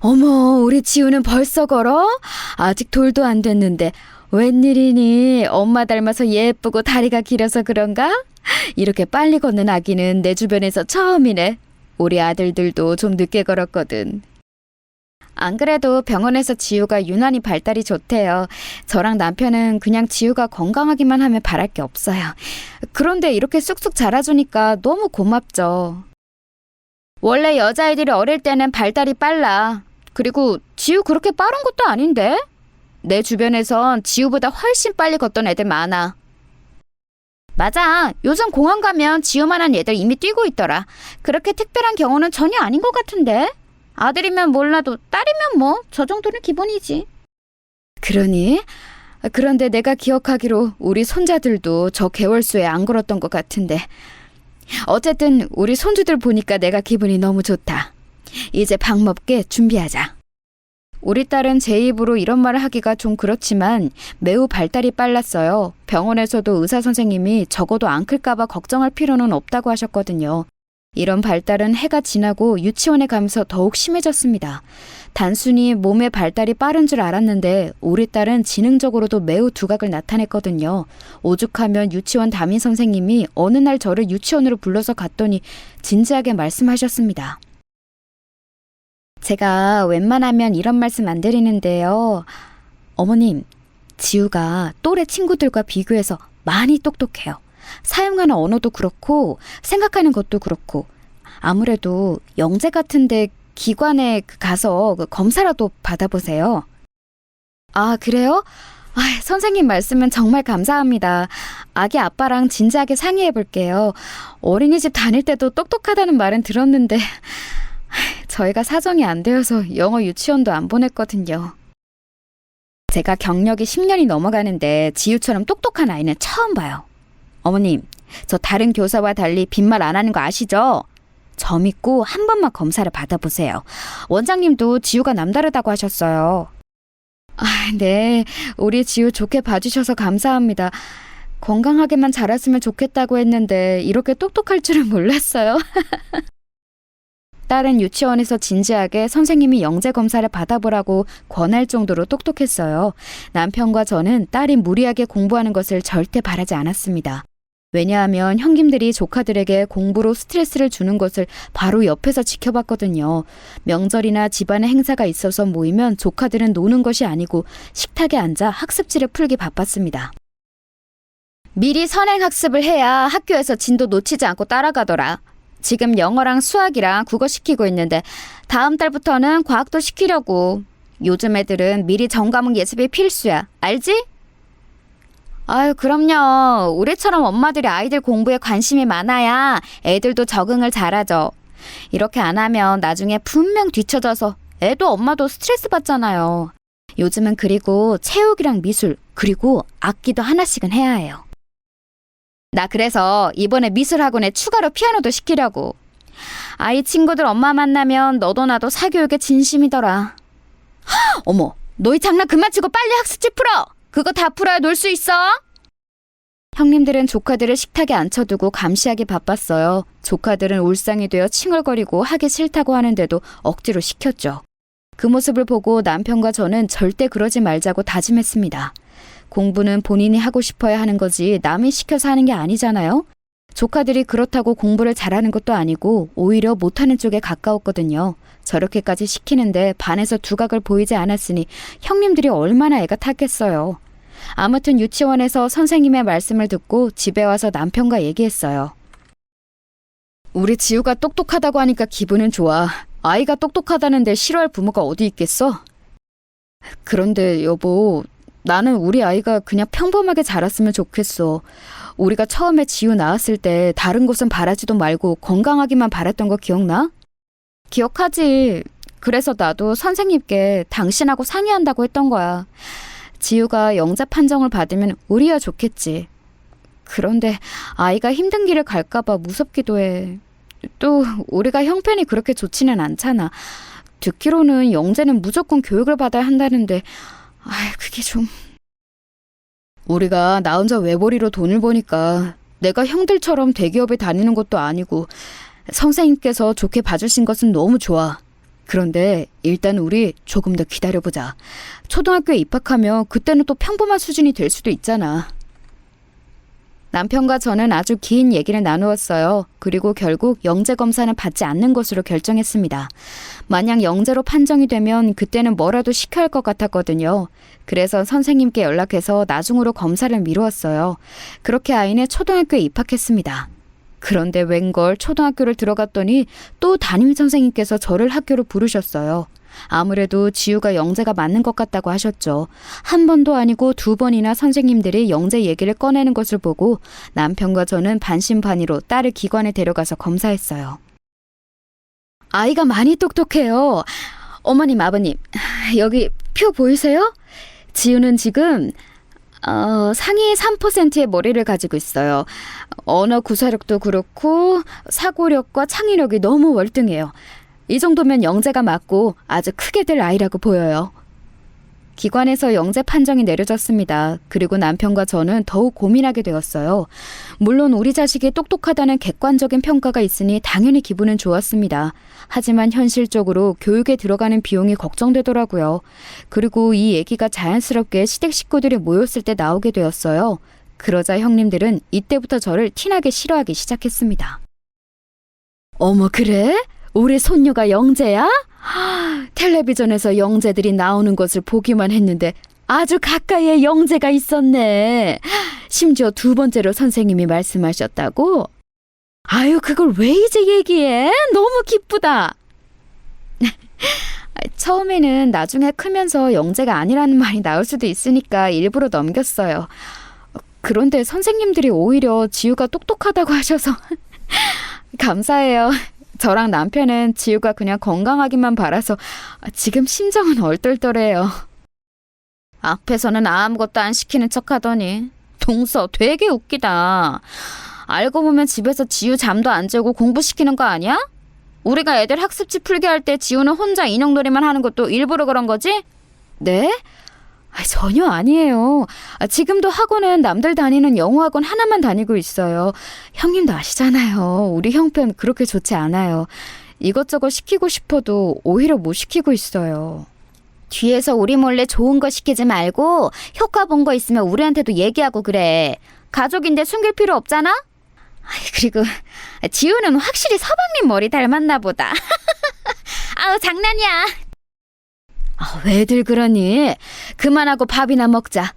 S2: 어머, 우리 지우는 벌써 걸어? 아직 돌도 안 됐는데 웬일이니? 엄마 닮아서 예쁘고 다리가 길어서 그런가? 이렇게 빨리 걷는 아기는 내 주변에서 처음이네. 우리 아들들도 좀 늦게 걸었거든. 안 그래도 병원에서 지우가 유난히 발달이 좋대요. 저랑 남편은 그냥 지우가 건강하기만 하면 바랄 게 없어요. 그런데 이렇게 쑥쑥 자라주니까 너무 고맙죠. 원래 여자아이들이 어릴 때는 발달이 빨라. 그리고 지우 그렇게 빠른 것도 아닌데? 내 주변에선 지우보다 훨씬 빨리 걷던 애들 많아. 맞아. 요즘 공원 가면 지우만한 애들 이미 뛰고 있더라. 그렇게 특별한 경우는 전혀 아닌 것 같은데? 아들이면 몰라도 딸이면 뭐 저 정도는 기본이지. 그러니? 그런데 내가 기억하기로 우리 손자들도 저 개월수에 안 걸었던 것 같은데. 어쨌든 우리 손주들 보니까 내가 기분이 너무 좋다. 이제 밥 먹게 준비하자. 우리 딸은 제 입으로 이런 말을 하기가 좀 그렇지만 매우 발달이 빨랐어요. 병원에서도 의사 선생님이 적어도 안 클까봐 걱정할 필요는 없다고 하셨거든요. 이런 발달은 해가 지나고 유치원에 가면서 더욱 심해졌습니다. 단순히 몸의 발달이 빠른 줄 알았는데 우리 딸은 지능적으로도 매우 두각을 나타냈거든요. 오죽하면 유치원 담임 선생님이 어느 날 저를 유치원으로 불러서 갔더니 진지하게 말씀하셨습니다. 제가 웬만하면 이런 말씀 안 드리는데요. 어머님, 지우가 또래 친구들과 비교해서 많이 똑똑해요. 사용하는 언어도 그렇고 생각하는 것도 그렇고 아무래도 영재 같은데 기관에 가서 검사라도 받아보세요. 아, 그래요? 선생님 말씀은 정말 감사합니다. 아기 아빠랑 진지하게 상의해 볼게요. 어린이집 다닐 때도 똑똑하다는 말은 들었는데 저희가 사정이 안 되어서 영어 유치원도 안 보냈거든요. 제가 경력이 10년이 넘어가는데 지우처럼 똑똑한 아이는 처음 봐요. 어머님, 저 다른 교사와 달리 빈말 안 하는 거 아시죠? 저 믿고 한 번만 검사를 받아보세요. 원장님도 지우가 남다르다고 하셨어요. 네, 우리 지우 좋게 봐주셔서 감사합니다. 건강하게만 자랐으면 좋겠다고 했는데 이렇게 똑똑할 줄은 몰랐어요. 딸은 유치원에서 진지하게 선생님이 영재 검사를 받아보라고 권할 정도로 똑똑했어요. 남편과 저는 딸이 무리하게 공부하는 것을 절대 바라지 않았습니다. 왜냐하면 형님들이 조카들에게 공부로 스트레스를 주는 것을 바로 옆에서 지켜봤거든요. 명절이나 집안의 행사가 있어서 모이면 조카들은 노는 것이 아니고 식탁에 앉아 학습지를 풀기 바빴습니다. 미리 선행학습을 해야 학교에서 진도 놓치지 않고 따라가더라. 지금 영어랑 수학이랑 국어 시키고 있는데 다음 달부터는 과학도 시키려고. 요즘 애들은 미리 전과목 예습이 필수야. 알지? 아유, 그럼요. 우리처럼 엄마들이 아이들 공부에 관심이 많아야 애들도 적응을 잘하죠. 이렇게 안 하면 나중에 분명 뒤처져서 애도 엄마도 스트레스 받잖아요. 요즘은 그리고 체육이랑 미술, 그리고 악기도 하나씩은 해야 해요. 나 그래서 이번에 미술학원에 추가로 피아노도 시키려고. 아이 친구들 엄마 만나면 너도 나도 사교육에 진심이더라. 헉, 어머, 너희 장난 그만 치고 빨리 학습지 풀어! 그거 다 풀어야 놀 수 있어? 형님들은 조카들을 식탁에 앉혀두고 감시하기 바빴어요. 조카들은 울상이 되어 칭얼거리고 하기 싫다고 하는데도 억지로 시켰죠. 그 모습을 보고 남편과 저는 절대 그러지 말자고 다짐했습니다. 공부는 본인이 하고 싶어야 하는 거지 남이 시켜서 하는 게 아니잖아요. 조카들이 그렇다고 공부를 잘하는 것도 아니고 오히려 못하는 쪽에 가까웠거든요. 저렇게까지 시키는데 반에서 두각을 보이지 않았으니 형님들이 얼마나 애가 탔겠어요. 아무튼 유치원에서 선생님의 말씀을 듣고 집에 와서 남편과 얘기했어요. 우리 지우가 똑똑하다고 하니까 기분은 좋아. 아이가 똑똑하다는데 싫어할 부모가 어디 있겠어? 그런데 여보, 나는 우리 아이가 그냥 평범하게 자랐으면 좋겠어. 우리가 처음에 지우 낳았을 때 다른 것은 바라지도 말고 건강하기만 바랬던 거 기억나? 기억하지. 그래서 나도 선생님께 당신하고 상의한다고 했던 거야. 지우가 영재 판정을 받으면 우리야 좋겠지. 그런데 아이가 힘든 길을 갈까봐 무섭기도 해. 또 우리가 형편이 그렇게 좋지는 않잖아. 듣기로는 영재는 무조건 교육을 받아야 한다는데 그게 좀... 우리가 나 혼자 외벌이로 돈을 버니까 내가 형들처럼 대기업에 다니는 것도 아니고 선생님께서 좋게 봐주신 것은 너무 좋아. 그런데 일단 우리 조금 더 기다려보자. 초등학교에 입학하면 그때는 또 평범한 수준이 될 수도 있잖아. 남편과 저는 아주 긴 얘기를 나누었어요. 그리고 결국 영재 검사는 받지 않는 것으로 결정했습니다. 만약 영재로 판정이 되면 그때는 뭐라도 시켜야 할 것 같았거든요. 그래서 선생님께 연락해서 나중으로 검사를 미루었어요. 그렇게 아이는 초등학교에 입학했습니다. 그런데 웬걸 초등학교를 들어갔더니 또 담임 선생님께서 저를 학교로 부르셨어요. 아무래도 지우가 영재가 맞는 것 같다고 하셨죠. 한 번도 아니고 2번이나 선생님들이 영재 얘기를 꺼내는 것을 보고 남편과 저는 반신반의로 딸을 기관에 데려가서 검사했어요. 아이가 많이 똑똑해요. 어머님, 아버님, 여기 표 보이세요? 지우는 지금 상위 3%의 머리를 가지고 있어요. 언어 구사력도 그렇고 사고력과 창의력이 너무 월등해요. 이 정도면 영재가 맞고 아주 크게 될 아이라고 보여요. 기관에서 영재 판정이 내려졌습니다. 그리고 남편과 저는 더욱 고민하게 되었어요. 물론 우리 자식이 똑똑하다는 객관적인 평가가 있으니 당연히 기분은 좋았습니다. 하지만 현실적으로 교육에 들어가는 비용이 걱정되더라고요. 그리고 이 얘기가 자연스럽게 시댁 식구들이 모였을 때 나오게 되었어요. 그러자 형님들은 이때부터 저를 티나게 싫어하기 시작했습니다. 어머, 그래? 우리 손녀가 영재야? 텔레비전에서 영재들이 나오는 것을 보기만 했는데 아주 가까이에 영재가 있었네. 심지어 2번째로 선생님이 말씀하셨다고? 아유, 그걸 왜 이제 얘기해? 너무 기쁘다. 처음에는 나중에 크면서 영재가 아니라는 말이 나올 수도 있으니까 일부러 넘겼어요. 그런데 선생님들이 오히려 지우가 똑똑하다고 하셔서 감사해요. 저랑 남편은 지우가 그냥 건강하기만 바라서 지금 심정은 얼떨떨해요. 앞에서는 아무것도 안 시키는 척하더니 동서 되게 웃기다. 알고 보면 집에서 지우 잠도 안 재고 공부시키는 거 아니야? 우리가 애들 학습지 풀게 할 때 지우는 혼자 인형놀이만 하는 것도 일부러 그런 거지? 네? 전혀 아니에요. 지금도 학원은 남들 다니는 영어학원 하나만 다니고 있어요. 형님도 아시잖아요. 우리 형편 그렇게 좋지 않아요. 이것저것 시키고 싶어도 오히려 못 시키고 있어요. 뒤에서 우리 몰래 좋은 거 시키지 말고 효과 본 거 있으면 우리한테도 얘기하고 그래. 가족인데 숨길 필요 없잖아? 그리고 지우는 확실히 서방님 머리 닮았나 보다. 아우 장난이야. 왜들 그러니? 그만하고 밥이나 먹자.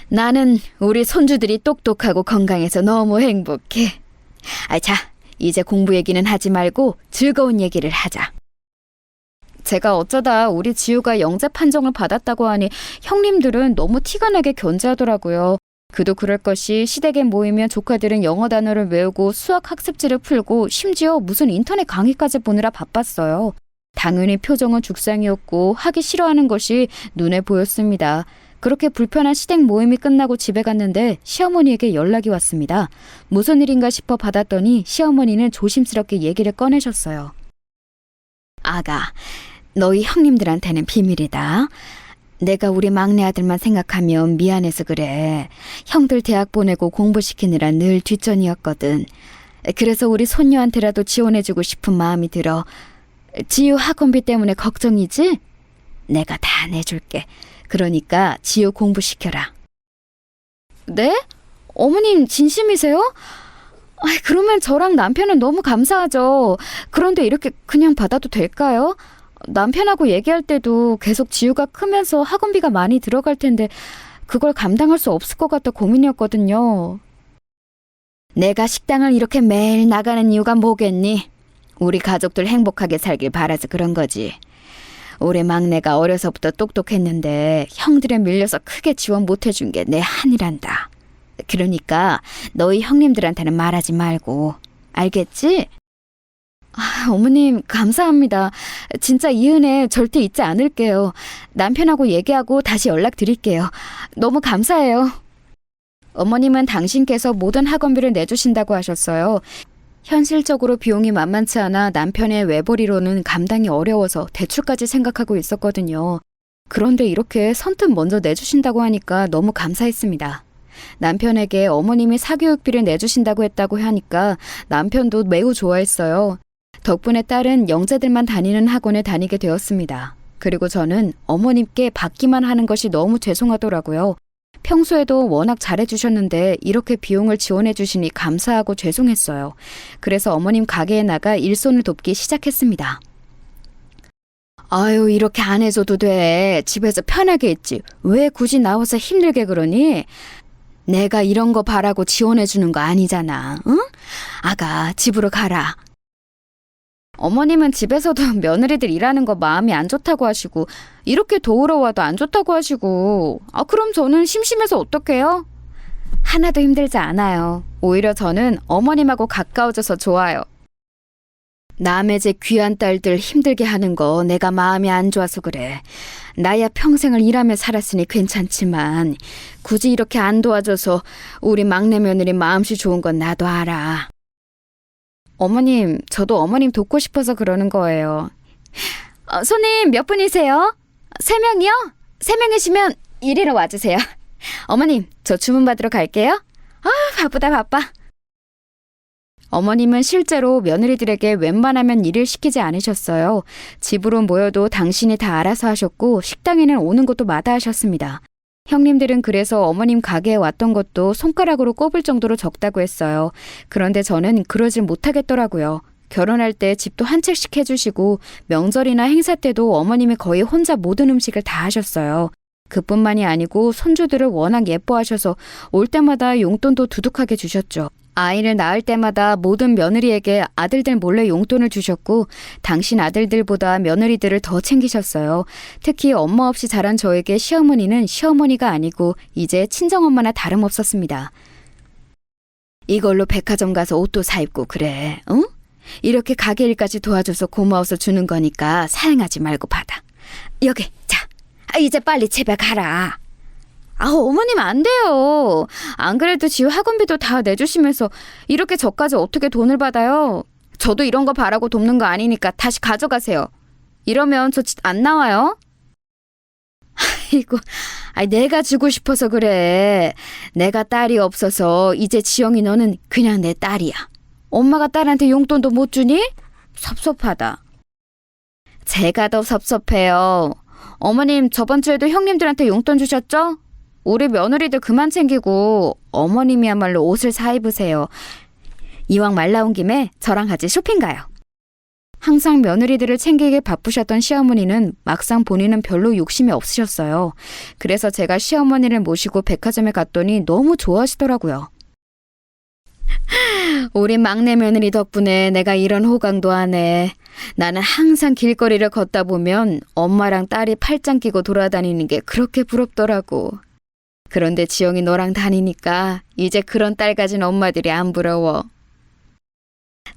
S2: 나는 우리 손주들이 똑똑하고 건강해서 너무 행복해. 자, 이제 공부 얘기는 하지 말고 즐거운 얘기를 하자. 제가 어쩌다 우리 지우가 영재 판정을 받았다고 하니 형님들은 너무 티가 나게 견제하더라고요. 그도 그럴 것이 시댁에 모이면 조카들은 영어 단어를 외우고 수학 학습지를 풀고 심지어 무슨 인터넷 강의까지 보느라 바빴어요. 당연히 표정은 죽상이었고 하기 싫어하는 것이 눈에 보였습니다. 그렇게 불편한 시댁 모임이 끝나고 집에 갔는데 시어머니에게 연락이 왔습니다. 무슨 일인가 싶어 받았더니 시어머니는 조심스럽게 얘기를 꺼내셨어요. 아가, 너희 형님들한테는 비밀이다. 내가 우리 막내 아들만 생각하면 미안해서 그래. 형들 대학 보내고 공부시키느라 늘 뒷전이었거든. 그래서 우리 손녀한테라도 지원해주고 싶은 마음이 들어. 지우 학원비 때문에 걱정이지? 내가 다 내줄게. 그러니까 지우 공부시켜라. 네? 어머님 진심이세요? 그러면 저랑 남편은 너무 감사하죠. 그런데 이렇게 그냥 받아도 될까요? 남편하고 얘기할 때도 계속 지우가 크면서 학원비가 많이 들어갈 텐데 그걸 감당할 수 없을 것 같아 고민이었거든요. 내가 식당을 이렇게 매일 나가는 이유가 뭐겠니? 우리 가족들 행복하게 살길 바라서 그런 거지. 우리 막내가 어려서부터 똑똑했는데 형들에 밀려서 크게 지원 못 해준 게 내 한이란다. 그러니까 너희 형님들한테는 말하지 말고. 알겠지? 어머님 감사합니다. 진짜 이 은혜 절대 잊지 않을게요. 남편하고 얘기하고 다시 연락드릴게요. 너무 감사해요. 어머님은 당신께서 모든 학원비를 내주신다고 하셨어요. 현실적으로 비용이 만만치 않아 남편의 외벌이로는 감당이 어려워서 대출까지 생각하고 있었거든요. 그런데 이렇게 선뜻 먼저 내주신다고 하니까 너무 감사했습니다. 남편에게 어머님이 사교육비를 내주신다고 했다고 하니까 남편도 매우 좋아했어요. 덕분에 딸은 영재들만 다니는 학원에 다니게 되었습니다. 그리고 저는 어머님께 받기만 하는 것이 너무 죄송하더라고요. 평소에도 워낙 잘해주셨는데 이렇게 비용을 지원해주시니 감사하고 죄송했어요. 그래서 어머님 가게에 나가 일손을 돕기 시작했습니다. 아유, 이렇게 안 해줘도 돼. 집에서 편하게 있지. 왜 굳이 나와서 힘들게 그러니? 내가 이런 거 바라고 지원해주는 거 아니잖아. 응? 아가, 집으로 가라. 어머님은 집에서도 며느리들 일하는 거 마음이 안 좋다고 하시고 이렇게 도우러 와도 안 좋다고 하시고 그럼 저는 심심해서 어떡해요? 하나도 힘들지 않아요. 오히려 저는 어머님하고 가까워져서 좋아요. 남의 집 귀한 딸들 힘들게 하는 거 내가 마음이 안 좋아서 그래. 나야 평생을 일하며 살았으니 괜찮지만 굳이 이렇게 안 도와줘서 우리 막내 며느리 마음씨 좋은 건 나도 알아. 어머님, 저도 어머님 돕고 싶어서 그러는 거예요. 손님 몇 분이세요? 3명이요? 3명이시면 이리로 와주세요. 어머님, 저 주문 받으러 갈게요. 바쁘다 바빠. 어머님은 실제로 며느리들에게 웬만하면 일을 시키지 않으셨어요. 집으로 모여도 당신이 다 알아서 하셨고 식당에는 오는 것도 마다하셨습니다. 형님들은 그래서 어머님 가게에 왔던 것도 손가락으로 꼽을 정도로 적다고 했어요. 그런데 저는 그러질 못하겠더라고요. 결혼할 때 집도 한 채씩 해주시고 명절이나 행사 때도 어머님이 거의 혼자 모든 음식을 다 하셨어요. 그뿐만이 아니고 손주들을 워낙 예뻐하셔서 올 때마다 용돈도 두둑하게 주셨죠. 아이를 낳을 때마다 모든 며느리에게 아들들 몰래 용돈을 주셨고 당신 아들들보다 며느리들을 더 챙기셨어요. 특히 엄마 없이 자란 저에게 시어머니는 시어머니가 아니고 이제 친정엄마나 다름없었습니다. 이걸로 백화점 가서 옷도 사 입고 그래, 응? 이렇게 가게 일까지 도와줘서 고마워서 주는 거니까 사양하지 말고 받아. 여기, 자, 이제 빨리 집에 가라. 어머님 안 돼요. 안 그래도 지우 학원비도 다 내주시면서 이렇게 저까지 어떻게 돈을 받아요? 저도 이런 거 바라고 돕는 거 아니니까 다시 가져가세요. 이러면 저 집 안 나와요? 아이고, 내가 주고 싶어서 그래. 내가 딸이 없어서 이제 지영이 너는 그냥 내 딸이야. 엄마가 딸한테 용돈도 못 주니? 섭섭하다. 제가 더 섭섭해요. 어머님 저번 주에도 형님들한테 용돈 주셨죠? 우리 며느리들 그만 챙기고 어머님이야말로 옷을 사 입으세요. 이왕 말 나온 김에 저랑 같이 쇼핑 가요. 항상 며느리들을 챙기게 바쁘셨던 시어머니는 막상 본인은 별로 욕심이 없으셨어요. 그래서 제가 시어머니를 모시고 백화점에 갔더니 너무 좋아하시더라고요. 우리 막내 며느리 덕분에 내가 이런 호강도 하네. 나는 항상 길거리를 걷다 보면 엄마랑 딸이 팔짱 끼고 돌아다니는 게 그렇게 부럽더라고. 그런데 지영이 너랑 다니니까 이제 그런 딸 가진 엄마들이 안 부러워.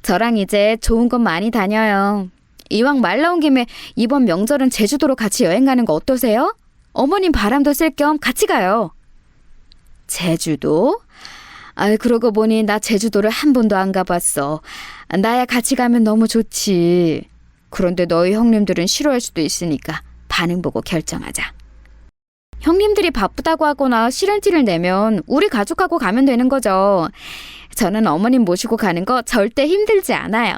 S2: 저랑 이제 좋은 곳 많이 다녀요. 이왕 말 나온 김에 이번 명절은 제주도로 같이 여행 가는 거 어떠세요? 어머님 바람도 쐴 겸 같이 가요. 제주도? 그러고 보니 나 제주도를 한 번도 안 가봤어. 나야 같이 가면 너무 좋지. 그런데 너희 형님들은 싫어할 수도 있으니까 반응 보고 결정하자. 형님들이 바쁘다고 하거나 싫은 티를 내면 우리 가족하고 가면 되는 거죠. 저는 어머님 모시고 가는 거 절대 힘들지 않아요.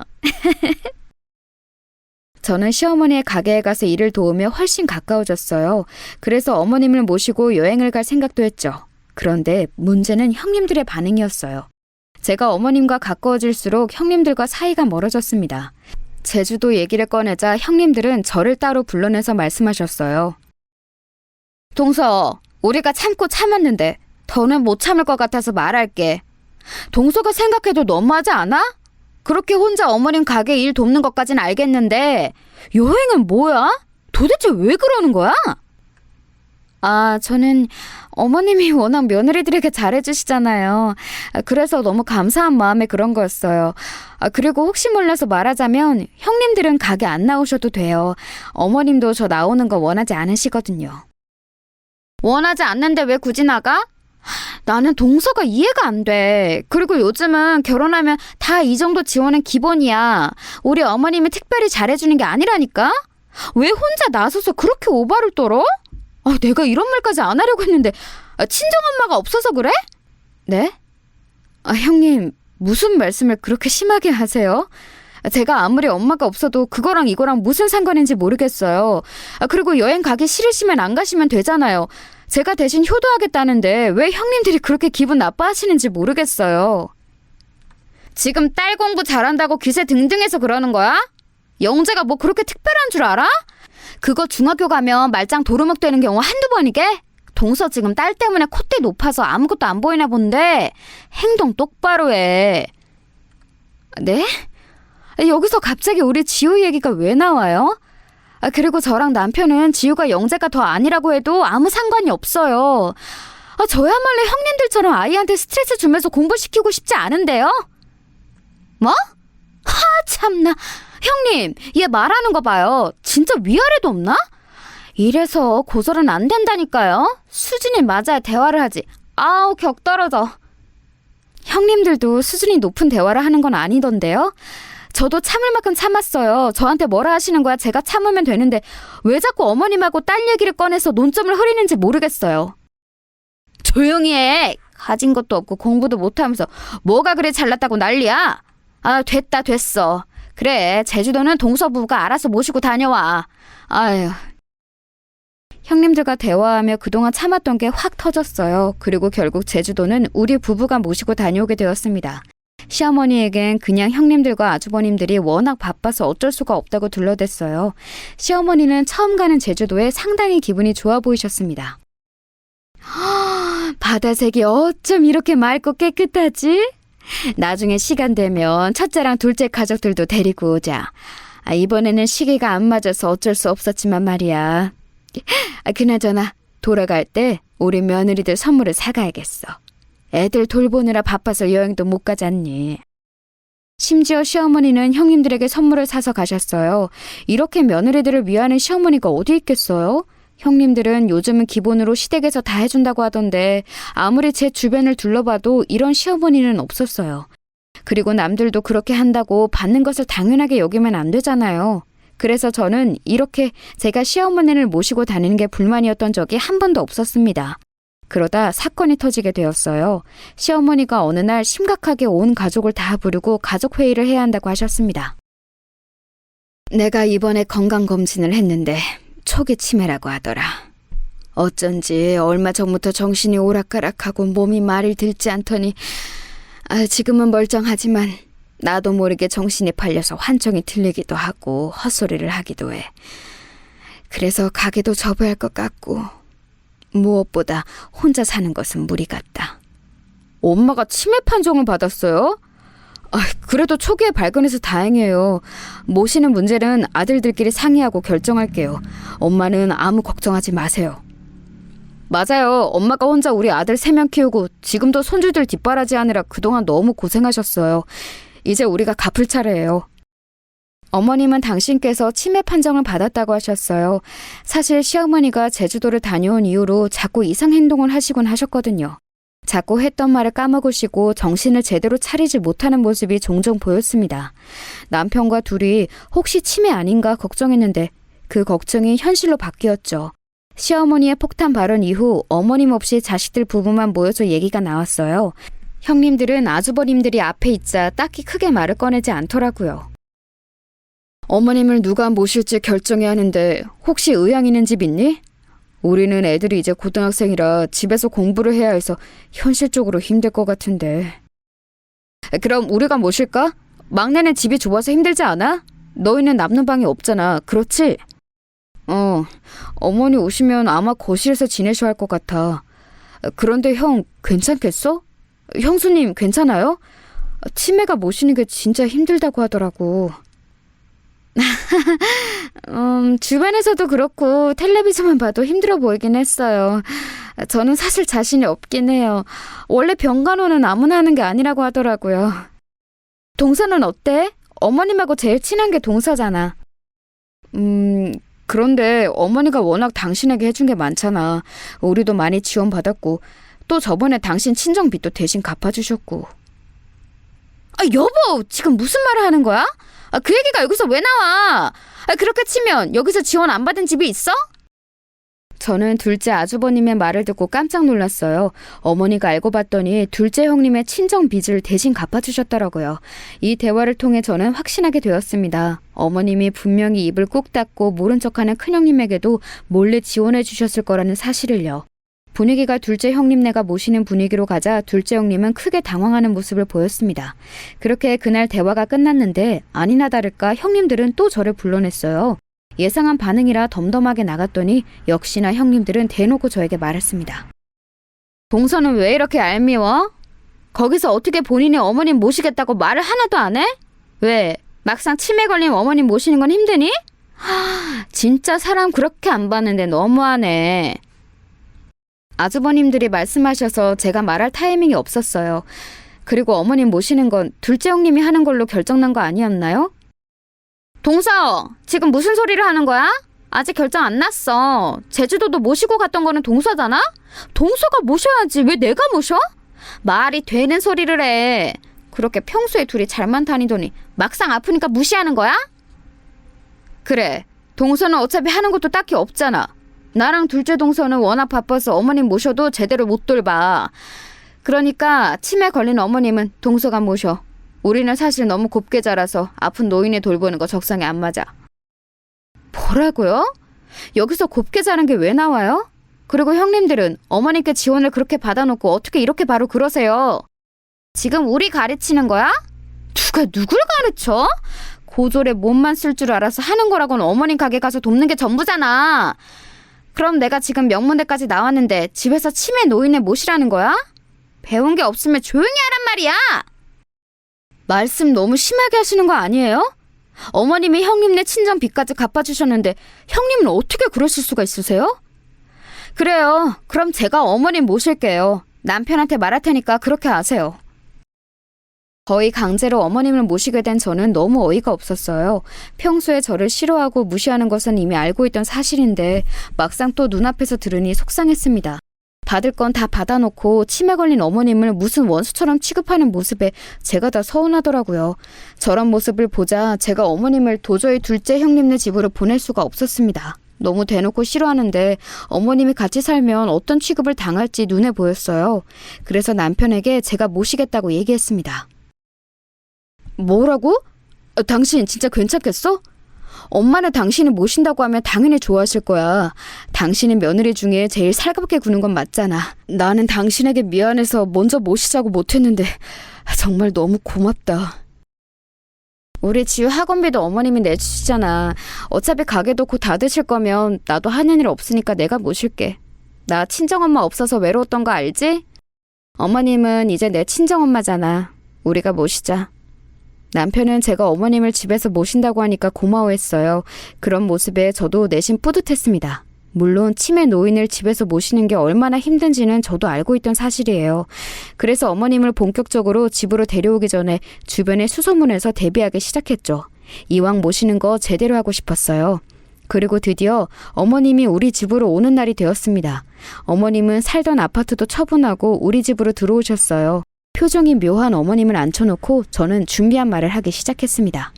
S2: 저는 시어머니의 가게에 가서 일을 도우며 훨씬 가까워졌어요. 그래서 어머님을 모시고 여행을 갈 생각도 했죠. 그런데 문제는 형님들의 반응이었어요. 제가 어머님과 가까워질수록 형님들과 사이가 멀어졌습니다. 제주도 얘기를 꺼내자 형님들은 저를 따로 불러내서 말씀하셨어요. 동서, 우리가 참고 참았는데 더는 못 참을 것 같아서 말할게. 동서가 생각해도 너무하지 않아? 그렇게 혼자 어머님 가게 일 돕는 것까진 알겠는데 여행은 뭐야? 도대체 왜 그러는 거야? 저는 어머님이 워낙 며느리들에게 잘해주시잖아요. 그래서 너무 감사한 마음에 그런 거였어요. 그리고 혹시 몰라서 말하자면 형님들은 가게 안 나오셔도 돼요. 어머님도 저 나오는 거 원하지 않으시거든요. 원하지 않는데 왜 굳이 나가? 나는 동서가 이해가 안 돼. 그리고 요즘은 결혼하면 다 이 정도 지원은 기본이야. 우리 어머님이 특별히 잘해주는 게 아니라니까? 왜 혼자 나서서 그렇게 오바를 떨어? 내가 이런 말까지 안 하려고 했는데 친정엄마가 없어서 그래? 네? 형님, 무슨 말씀을 그렇게 심하게 하세요? 제가 아무리 엄마가 없어도 그거랑 이거랑 무슨 상관인지 모르겠어요. 그리고 여행 가기 싫으시면 안 가시면 되잖아요. 제가 대신 효도하겠다는데 왜 형님들이 그렇게 기분 나빠하시는지 모르겠어요. 지금 딸 공부 잘한다고 기세 등등해서 그러는 거야? 영재가 뭐 그렇게 특별한 줄 알아? 그거 중학교 가면 말짱 도루묵 되는 경우 한두 번이게? 동서 지금 딸 때문에 콧대 높아서 아무것도 안 보이나 본데 행동 똑바로 해. 네? 여기서 갑자기 우리 지우 얘기가 왜 나와요? 그리고 저랑 남편은 지우가 영재가 더 아니라고 해도 아무 상관이 없어요. 저야말로 형님들처럼 아이한테 스트레스 주면서 공부시키고 싶지 않은데요? 뭐? 참나. 형님, 얘 말하는 거 봐요. 진짜 위아래도 없나? 이래서 고절은 안 된다니까요. 수준이 맞아야 대화를 하지. 격 떨어져. 형님들도 수준이 높은 대화를 하는 건 아니던데요? 저도 참을 만큼 참았어요. 저한테 뭐라 하시는 거야? 제가 참으면 되는데 왜 자꾸 어머님하고 딸 얘기를 꺼내서 논점을 흐리는지 모르겠어요. 조용히 해. 가진 것도 없고 공부도 못하면서 뭐가 그래 잘났다고 난리야? 됐어. 그래, 제주도는 동서 부부가 알아서 모시고 다녀와. 형님들과 대화하며 그동안 참았던 게 확 터졌어요. 그리고 결국 제주도는 우리 부부가 모시고 다녀오게 되었습니다. 시어머니에겐 그냥 형님들과 아주버님들이 워낙 바빠서 어쩔 수가 없다고 둘러댔어요. 시어머니는 처음 가는 제주도에 상당히 기분이 좋아 보이셨습니다. 바다색이 어쩜 이렇게 맑고 깨끗하지? 나중에 시간 되면 첫째랑 둘째 가족들도 데리고 오자. 이번에는 시기가 안 맞아서 어쩔 수 없었지만 말이야. 그나저나 돌아갈 때 우리 며느리들 선물을 사가야겠어. 애들 돌보느라 바빠서 여행도 못 가잖니. 심지어 시어머니는 형님들에게 선물을 사서 가셨어요. 이렇게 며느리들을 위하는 시어머니가 어디 있겠어요? 형님들은 요즘은 기본으로 시댁에서 다 해준다고 하던데 아무리 제 주변을 둘러봐도 이런 시어머니는 없었어요. 그리고 남들도 그렇게 한다고 받는 것을 당연하게 여기면 안 되잖아요. 그래서 저는 이렇게 제가 시어머니를 모시고 다니는 게 불만이었던 적이 한 번도 없었습니다. 그러다 사건이 터지게 되었어요. 시어머니가 어느 날 심각하게 온 가족을 다 부르고 가족회의를 해야 한다고 하셨습니다. 내가 이번에 건강검진을 했는데 초기 치매라고 하더라. 어쩐지 얼마 전부터 정신이 오락가락하고 몸이 말을 듣지 않더니 지금은 멀쩡하지만 나도 모르게 정신이 팔려서 환청이 들리기도 하고 헛소리를 하기도 해. 그래서 가게도 접어야 할 것 같고 무엇보다 혼자 사는 것은 무리 같다. 엄마가 치매 판정을 받았어요? 그래도 초기에 발견해서 다행이에요. 모시는 문제는 아들들끼리 상의하고 결정할게요. 엄마는 아무 걱정하지 마세요. 맞아요. 엄마가 혼자 우리 아들 3명 키우고 지금도 손주들 뒷바라지하느라 그동안 너무 고생하셨어요. 이제 우리가 갚을 차례예요. 어머님은 당신께서 치매 판정을 받았다고 하셨어요. 사실 시어머니가 제주도를 다녀온 이후로 자꾸 이상 행동을 하시곤 하셨거든요. 자꾸 했던 말을 까먹으시고 정신을 제대로 차리지 못하는 모습이 종종 보였습니다. 남편과 둘이 혹시 치매 아닌가 걱정했는데 그 걱정이 현실로 바뀌었죠. 시어머니의 폭탄 발언 이후 어머님 없이 자식들 부부만 모여서 얘기가 나왔어요. 형님들은 아주버님들이 앞에 있자 딱히 크게 말을 꺼내지 않더라고요. 어머님을 누가 모실지 결정해야 하는데 혹시 의향 있는 집 있니? 우리는 애들이 이제 고등학생이라 집에서 공부를 해야 해서 현실적으로 힘들 것 같은데. 그럼 우리가 모실까? 막내는 집이 좁아서 힘들지 않아? 너희는 남는 방이 없잖아. 그렇지? 어머니 오시면 아마 거실에서 지내셔야 할 것 같아. 그런데 형 괜찮겠어? 형수님 괜찮아요? 치매가 모시는 게 진짜 힘들다고 하더라고. 주변에서도 그렇고 텔레비전만 봐도 힘들어 보이긴 했어요. 저는 사실 자신이 없긴 해요. 원래 병간호는 아무나 하는 게 아니라고 하더라고요. 동서는 어때? 어머님하고 제일 친한 게 동서잖아. 그런데 어머니가 워낙 당신에게 해준 게 많잖아. 우리도 많이 지원받았고 또 저번에 당신 친정빚도 대신 갚아주셨고. 여보! 지금 무슨 말을 하는 거야? 그 얘기가 여기서 왜 나와? 그렇게 치면 여기서 지원 안 받은 집이 있어? 저는 둘째 아주버님의 말을 듣고 깜짝 놀랐어요. 어머니가 알고 봤더니 둘째 형님의 친정 빚을 대신 갚아주셨더라고요. 이 대화를 통해 저는 확신하게 되었습니다. 어머님이 분명히 입을 꾹 닫고 모른 척하는 큰형님에게도 몰래 지원해 주셨을 거라는 사실을요. 분위기가 둘째 형님네가 모시는 분위기로 가자 둘째 형님은 크게 당황하는 모습을 보였습니다. 그렇게 그날 대화가 끝났는데 아니나 다를까 형님들은 또 저를 불러냈어요. 예상한 반응이라 덤덤하게 나갔더니 역시나 형님들은 대놓고 저에게 말했습니다. 동서는 왜 이렇게 얄미워? 거기서 어떻게 본인이 어머님 모시겠다고 말을 하나도 안 해? 왜? 막상 치매 걸린 어머님 모시는 건 힘드니? 진짜 사람 그렇게 안 봤는데 너무하네. 아주버님들이 말씀하셔서 제가 말할 타이밍이 없었어요. 그리고 어머님 모시는 건 둘째 형님이 하는 걸로 결정난 거 아니었나요? 동서, 지금 무슨 소리를 하는 거야? 아직 결정 안 났어. 제주도도 모시고 갔던 거는 동서잖아? 동서가 모셔야지. 왜 내가 모셔? 말이 되는 소리를 해. 그렇게 평소에 둘이 잘만 다니더니 막상 아프니까 무시하는 거야? 그래, 동서는 어차피 하는 것도 딱히 없잖아. 나랑 둘째 동서는 워낙 바빠서 어머님 모셔도 제대로 못 돌봐. 그러니까 치매 걸린 어머님은 동서가 모셔. 우리는 사실 너무 곱게 자라서 아픈 노인을 돌보는 거 적성에 안 맞아. 뭐라고요? 여기서 곱게 자란 게 왜 나와요? 그리고 형님들은 어머님께 지원을 그렇게 받아놓고 어떻게 이렇게 바로 그러세요? 지금 우리 가르치는 거야? 누가 누굴 가르쳐? 고졸에 몸만 쓸 줄 알아서 하는 거라고는 어머님 가게 가서 돕는 게 전부잖아. 그럼 내가 지금 명문대까지 나왔는데 집에서 치매 노인을 모시라는 거야? 배운 게 없으면 조용히 하란 말이야. 말씀 너무 심하게 하시는 거 아니에요? 어머님이 형님네 친정 빚까지 갚아주셨는데 형님은 어떻게 그러실 수가 있으세요? 그래요. 그럼 제가 어머님 모실게요. 남편한테 말할 테니까 그렇게 하세요. 거의 강제로 어머님을 모시게 된 저는 너무 어이가 없었어요. 평소에 저를 싫어하고 무시하는 것은 이미 알고 있던 사실인데 막상 또 눈앞에서 들으니 속상했습니다. 받을 건 다 받아놓고 치매 걸린 어머님을 무슨 원수처럼 취급하는 모습에 제가 다 서운하더라고요. 저런 모습을 보자 제가 어머님을 도저히 둘째 형님네 집으로 보낼 수가 없었습니다. 너무 대놓고 싫어하는데 어머님이 같이 살면 어떤 취급을 당할지 눈에 보였어요. 그래서 남편에게 제가 모시겠다고 얘기했습니다. 뭐라고? 당신 진짜 괜찮겠어? 엄마는 당신을 모신다고 하면 당연히 좋아하실 거야. 당신은 며느리 중에 제일 살갑게 구는 건 맞잖아. 나는 당신에게 미안해서 먼저 모시자고 못했는데 정말 너무 고맙다. 우리 지우 학원비도 어머님이 내주시잖아. 어차피 가게도 곧 닫으실 거면 나도 하는 일 없으니까 내가 모실게. 나 친정엄마 없어서 외로웠던 거 알지? 어머님은 이제 내 친정엄마잖아. 우리가 모시자. 남편은 제가 어머님을 집에서 모신다고 하니까 고마워했어요. 그런 모습에 저도 내심 뿌듯했습니다. 물론 치매 노인을 집에서 모시는 게 얼마나 힘든지는 저도 알고 있던 사실이에요. 그래서 어머님을 본격적으로 집으로 데려오기 전에 주변에 수소문해서 대비하기 시작했죠. 이왕 모시는 거 제대로 하고 싶었어요. 그리고 드디어 어머님이 우리 집으로 오는 날이 되었습니다. 어머님은 살던 아파트도 처분하고 우리 집으로 들어오셨어요. 표정이 묘한 어머님을 앉혀놓고 저는 준비한 말을 하기 시작했습니다.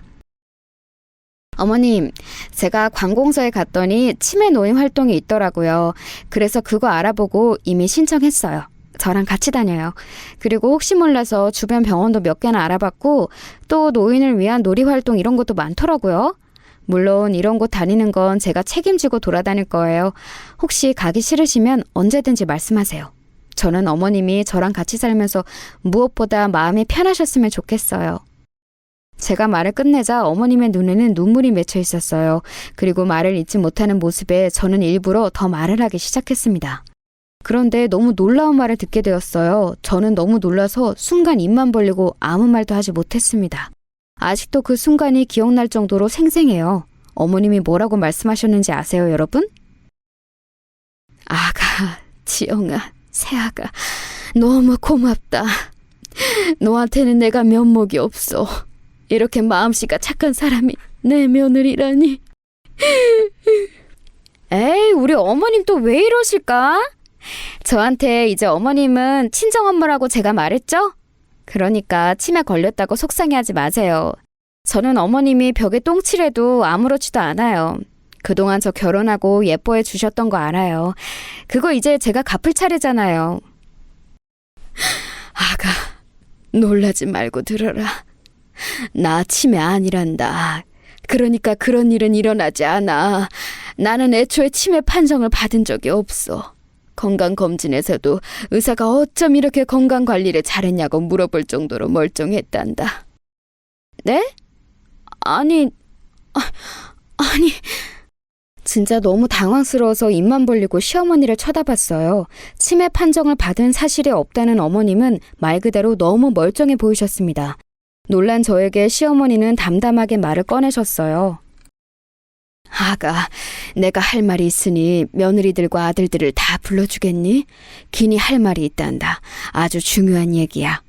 S2: 어머님, 제가 관공서에 갔더니 치매 노인 활동이 있더라고요. 그래서 그거 알아보고 이미 신청했어요. 저랑 같이 다녀요. 그리고 혹시 몰라서 주변 병원도 몇 개나 알아봤고 또 노인을 위한 놀이활동 이런 것도 많더라고요. 물론 이런 곳 다니는 건 제가 책임지고 돌아다닐 거예요. 혹시 가기 싫으시면 언제든지 말씀하세요. 저는 어머님이 저랑 같이 살면서 무엇보다 마음이 편하셨으면 좋겠어요. 제가 말을 끝내자 어머님의 눈에는 눈물이 맺혀 있었어요. 그리고 말을 잇지 못하는 모습에 저는 일부러 더 말을 하기 시작했습니다. 그런데 너무 놀라운 말을 듣게 되었어요. 저는 너무 놀라서 순간 입만 벌리고 아무 말도 하지 못했습니다. 아직도 그 순간이 기억날 정도로 생생해요. 어머님이 뭐라고 말씀하셨는지 아세요, 여러분? 아가, 지영아, 새아가, 너무 고맙다. 너한테는 내가 면목이 없어. 이렇게 마음씨가 착한 사람이 내 며느리라니. 에이, 우리 어머님 또 왜 이러실까? 저한테 이제 어머님은 친정엄마라고 제가 말했죠? 그러니까 치매 걸렸다고 속상해하지 마세요. 저는 어머님이 벽에 똥칠해도 아무렇지도 않아요. 그동안 저 결혼하고 예뻐해 주셨던 거 알아요. 그거 이제 제가 갚을 차례잖아요. 아가, 놀라지 말고 들어라. 나 치매 아니란다. 그러니까 그런 일은 일어나지 않아. 나는 애초에 치매 판정을 받은 적이 없어. 건강검진에서도 의사가 어쩜 이렇게 건강관리를 잘했냐고 물어볼 정도로 멀쩡했단다. 네? 아니... 진짜 너무 당황스러워서 입만 벌리고 시어머니를 쳐다봤어요. 치매 판정을 받은 사실이 없다는 어머님은 말 그대로 너무 멀쩡해 보이셨습니다. 놀란 저에게 시어머니는 담담하게 말을 꺼내셨어요. 아가, 내가 할 말이 있으니 며느리들과 아들들을 다 불러주겠니? 긴히 할 말이 있단다. 아주 중요한 얘기야.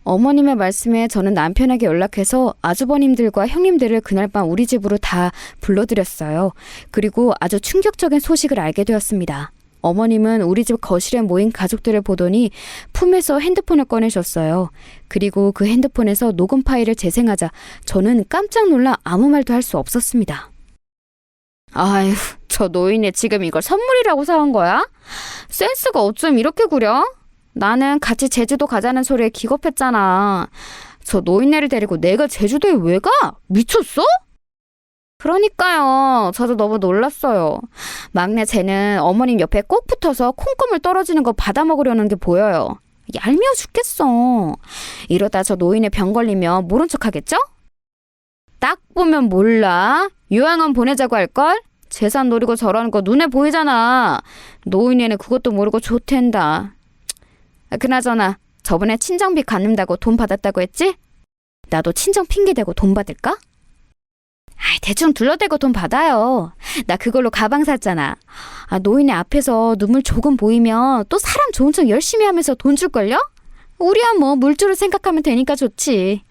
S2: 어머님의 말씀에 저는 남편에게 연락해서 아주버님들과 형님들을 그날 밤 우리 집으로 다 불러들였어요. 그리고 아주 충격적인 소식을 알게 되었습니다. 어머님은 우리 집 거실에 모인 가족들을 보더니 품에서 핸드폰을 꺼내셨어요. 그리고 그 핸드폰에서 녹음 파일을 재생하자 저는 깜짝 놀라 아무 말도 할 수 없었습니다. 아휴, 저 노인이 지금 이걸 선물이라고 사온 거야? 센스가 어쩜 이렇게 구려? 나는 같이 제주도 가자는 소리에 기겁했잖아. 저 노인네를 데리고 내가 제주도에 왜 가? 미쳤어? 그러니까요. 저도 너무 놀랐어요. 막내 쟤는 어머님 옆에 꼭 붙어서 콩고물 떨어지는 거 받아먹으려는 게 보여요. 얄미워 죽겠어. 이러다 저 노인의 병 걸리면 모른 척 하겠죠? 딱 보면 몰라. 요양원 보내자고 할걸? 재산 노리고 저러는 거 눈에 보이잖아. 노인네는 그것도 모르고 좋댄다. 그나저나 저번에 친정비 갚는다고 돈 받았다고 했지? 나도 친정 핑계대고 돈 받을까? 아이, 대충 둘러대고 돈 받아요. 나 그걸로 가방 샀잖아. 노인네 앞에서 눈물 조금 보이면 또 사람 좋은 척 열심히 하면서 돈 줄걸요? 우리야 뭐 물줄을 생각하면 되니까 좋지.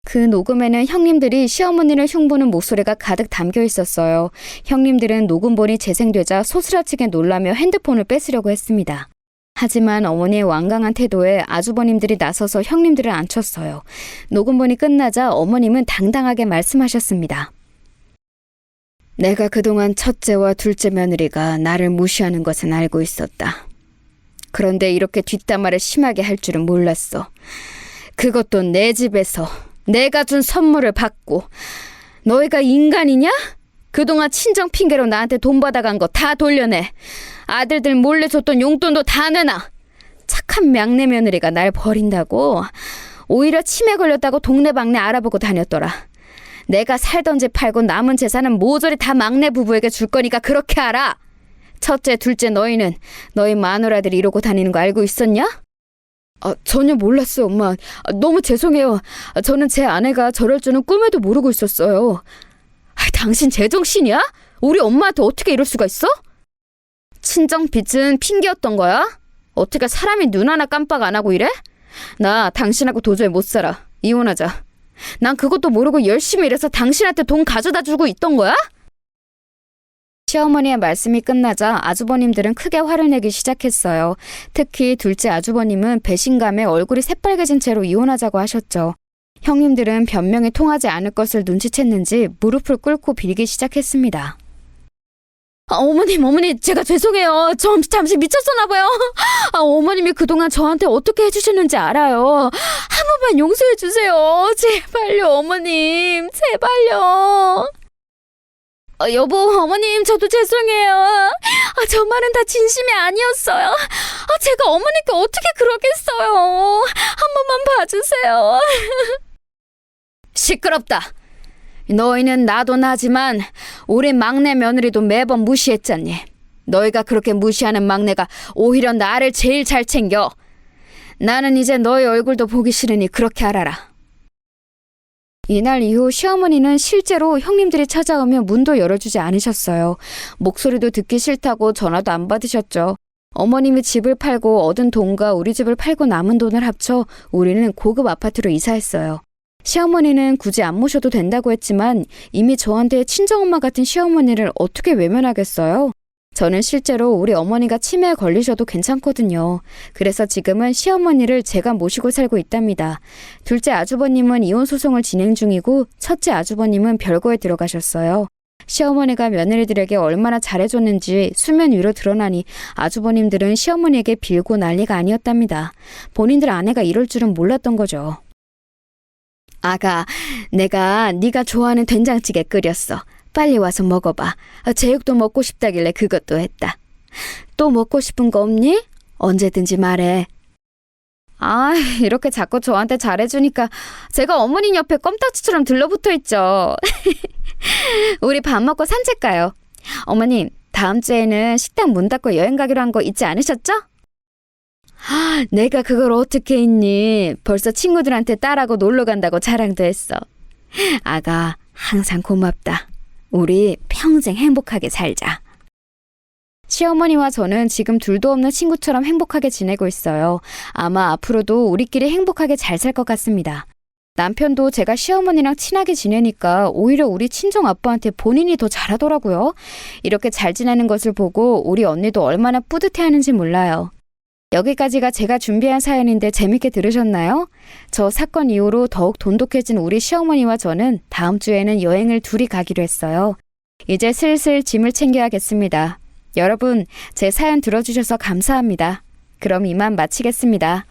S2: 그 녹음에는 형님들이 시어머니를 흉보는 목소리가 가득 담겨 있었어요. 형님들은 녹음본이 재생되자 소스라치게 놀라며 핸드폰을 뺏으려고 했습니다. 하지만 어머니의 완강한 태도에 아주버님들이 나서서 형님들을 안쳤어요. 녹음본이 끝나자 어머님은 당당하게 말씀하셨습니다. 내가 그동안 첫째와 둘째 며느리가 나를 무시하는 것은 알고 있었다. 그런데 이렇게 뒷담화를 심하게 할 줄은 몰랐어. 그것도 내 집에서 내가 준 선물을 받고. 너희가 인간이냐? 그동안 친정 핑계로 나한테 돈 받아간 거 다 돌려내. 아들들 몰래 줬던 용돈도 다 내놔. 착한 막내 며느리가 날 버린다고? 오히려 치매 걸렸다고 동네방네 알아보고 다녔더라. 내가 살던 집 팔고 남은 재산은 모조리 다 막내 부부에게 줄 거니까 그렇게 알아. 첫째, 둘째 너희는 너희 마누라들이 이러고 다니는 거 알고 있었냐? 전혀 몰랐어요, 엄마. 너무 죄송해요. 저는 제 아내가 저럴 줄은 꿈에도 모르고 있었어요. 당신 제정신이야? 우리 엄마한테 어떻게 이럴 수가 있어? 친정 빚은 핑계였던 거야? 어떻게 사람이 눈 하나 깜빡 안 하고 이래? 나 당신하고 도저히 못 살아. 이혼하자. 난 그것도 모르고 열심히 일해서 당신한테 돈 가져다 주고 있던 거야? 시어머니의 말씀이 끝나자 아주버님들은 크게 화를 내기 시작했어요. 특히 둘째 아주버님은 배신감에 얼굴이 새빨개진 채로 이혼하자고 하셨죠. 형님들은 변명이 통하지 않을 것을 눈치챘는지 무릎을 꿇고 빌기 시작했습니다. 어머니, 제가 죄송해요. 저 잠시 미쳤었나 봐요. 어머님이 그동안 저한테 어떻게 해주셨는지 알아요. 한 번만 용서해 주세요. 제발요, 어머님. 제발요. 여보, 어머님, 저도 죄송해요. 저 말은 다 진심이 아니었어요. 제가 어머니께 어떻게 그러겠어요. 한 번만 봐주세요. 시끄럽다. 너희는 나도 나지만 우리 막내 며느리도 매번 무시했잖니. 너희가 그렇게 무시하는 막내가 오히려 나를 제일 잘 챙겨. 나는 이제 너희 얼굴도 보기 싫으니 그렇게 알아라. 이날 이후 시어머니는 실제로 형님들이 찾아오면 문도 열어주지 않으셨어요. 목소리도 듣기 싫다고 전화도 안 받으셨죠. 어머님이 집을 팔고 얻은 돈과 우리 집을 팔고 남은 돈을 합쳐 우리는 고급 아파트로 이사했어요. 시어머니는 굳이 안 모셔도 된다고 했지만 이미 저한테 친정엄마 같은 시어머니를 어떻게 외면하겠어요? 저는 실제로 우리 어머니가 치매에 걸리셔도 괜찮거든요. 그래서 지금은 시어머니를 제가 모시고 살고 있답니다. 둘째 아주버님은 이혼 소송을 진행 중이고 첫째 아주버님은 별거에 들어가셨어요. 시어머니가 며느리들에게 얼마나 잘해줬는지 수면 위로 드러나니 아주버님들은 시어머니에게 빌고 난리가 아니었답니다. 본인들 아내가 이럴 줄은 몰랐던 거죠. 아가, 내가 네가 좋아하는 된장찌개 끓였어. 빨리 와서 먹어봐. 제육도 먹고 싶다길래 그것도 했다. 또 먹고 싶은 거 없니? 언제든지 말해. 이렇게 자꾸 저한테 잘해주니까 제가 어머니 옆에 껌딱지처럼 들러붙어 있죠. 우리 밥 먹고 산책 가요. 어머님, 다음 주에는 식당 문 닫고 여행 가기로 한 거 잊지 않으셨죠? 내가 그걸 어떻게 잊니? 벌써 친구들한테 딸하고 놀러 간다고 자랑도 했어. 아가, 항상 고맙다. 우리 평생 행복하게 살자. 시어머니와 저는 지금 둘도 없는 친구처럼 행복하게 지내고 있어요. 아마 앞으로도 우리끼리 행복하게 잘 살 것 같습니다. 남편도 제가 시어머니랑 친하게 지내니까 오히려 우리 친정 아빠한테 본인이 더 잘하더라고요. 이렇게 잘 지내는 것을 보고 우리 언니도 얼마나 뿌듯해하는지 몰라요. 여기까지가 제가 준비한 사연인데 재밌게 들으셨나요? 저 사건 이후로 더욱 돈독해진 우리 시어머니와 저는 다음 주에는 여행을 둘이 가기로 했어요. 이제 슬슬 짐을 챙겨야겠습니다. 여러분, 제 사연 들어주셔서 감사합니다. 그럼 이만 마치겠습니다.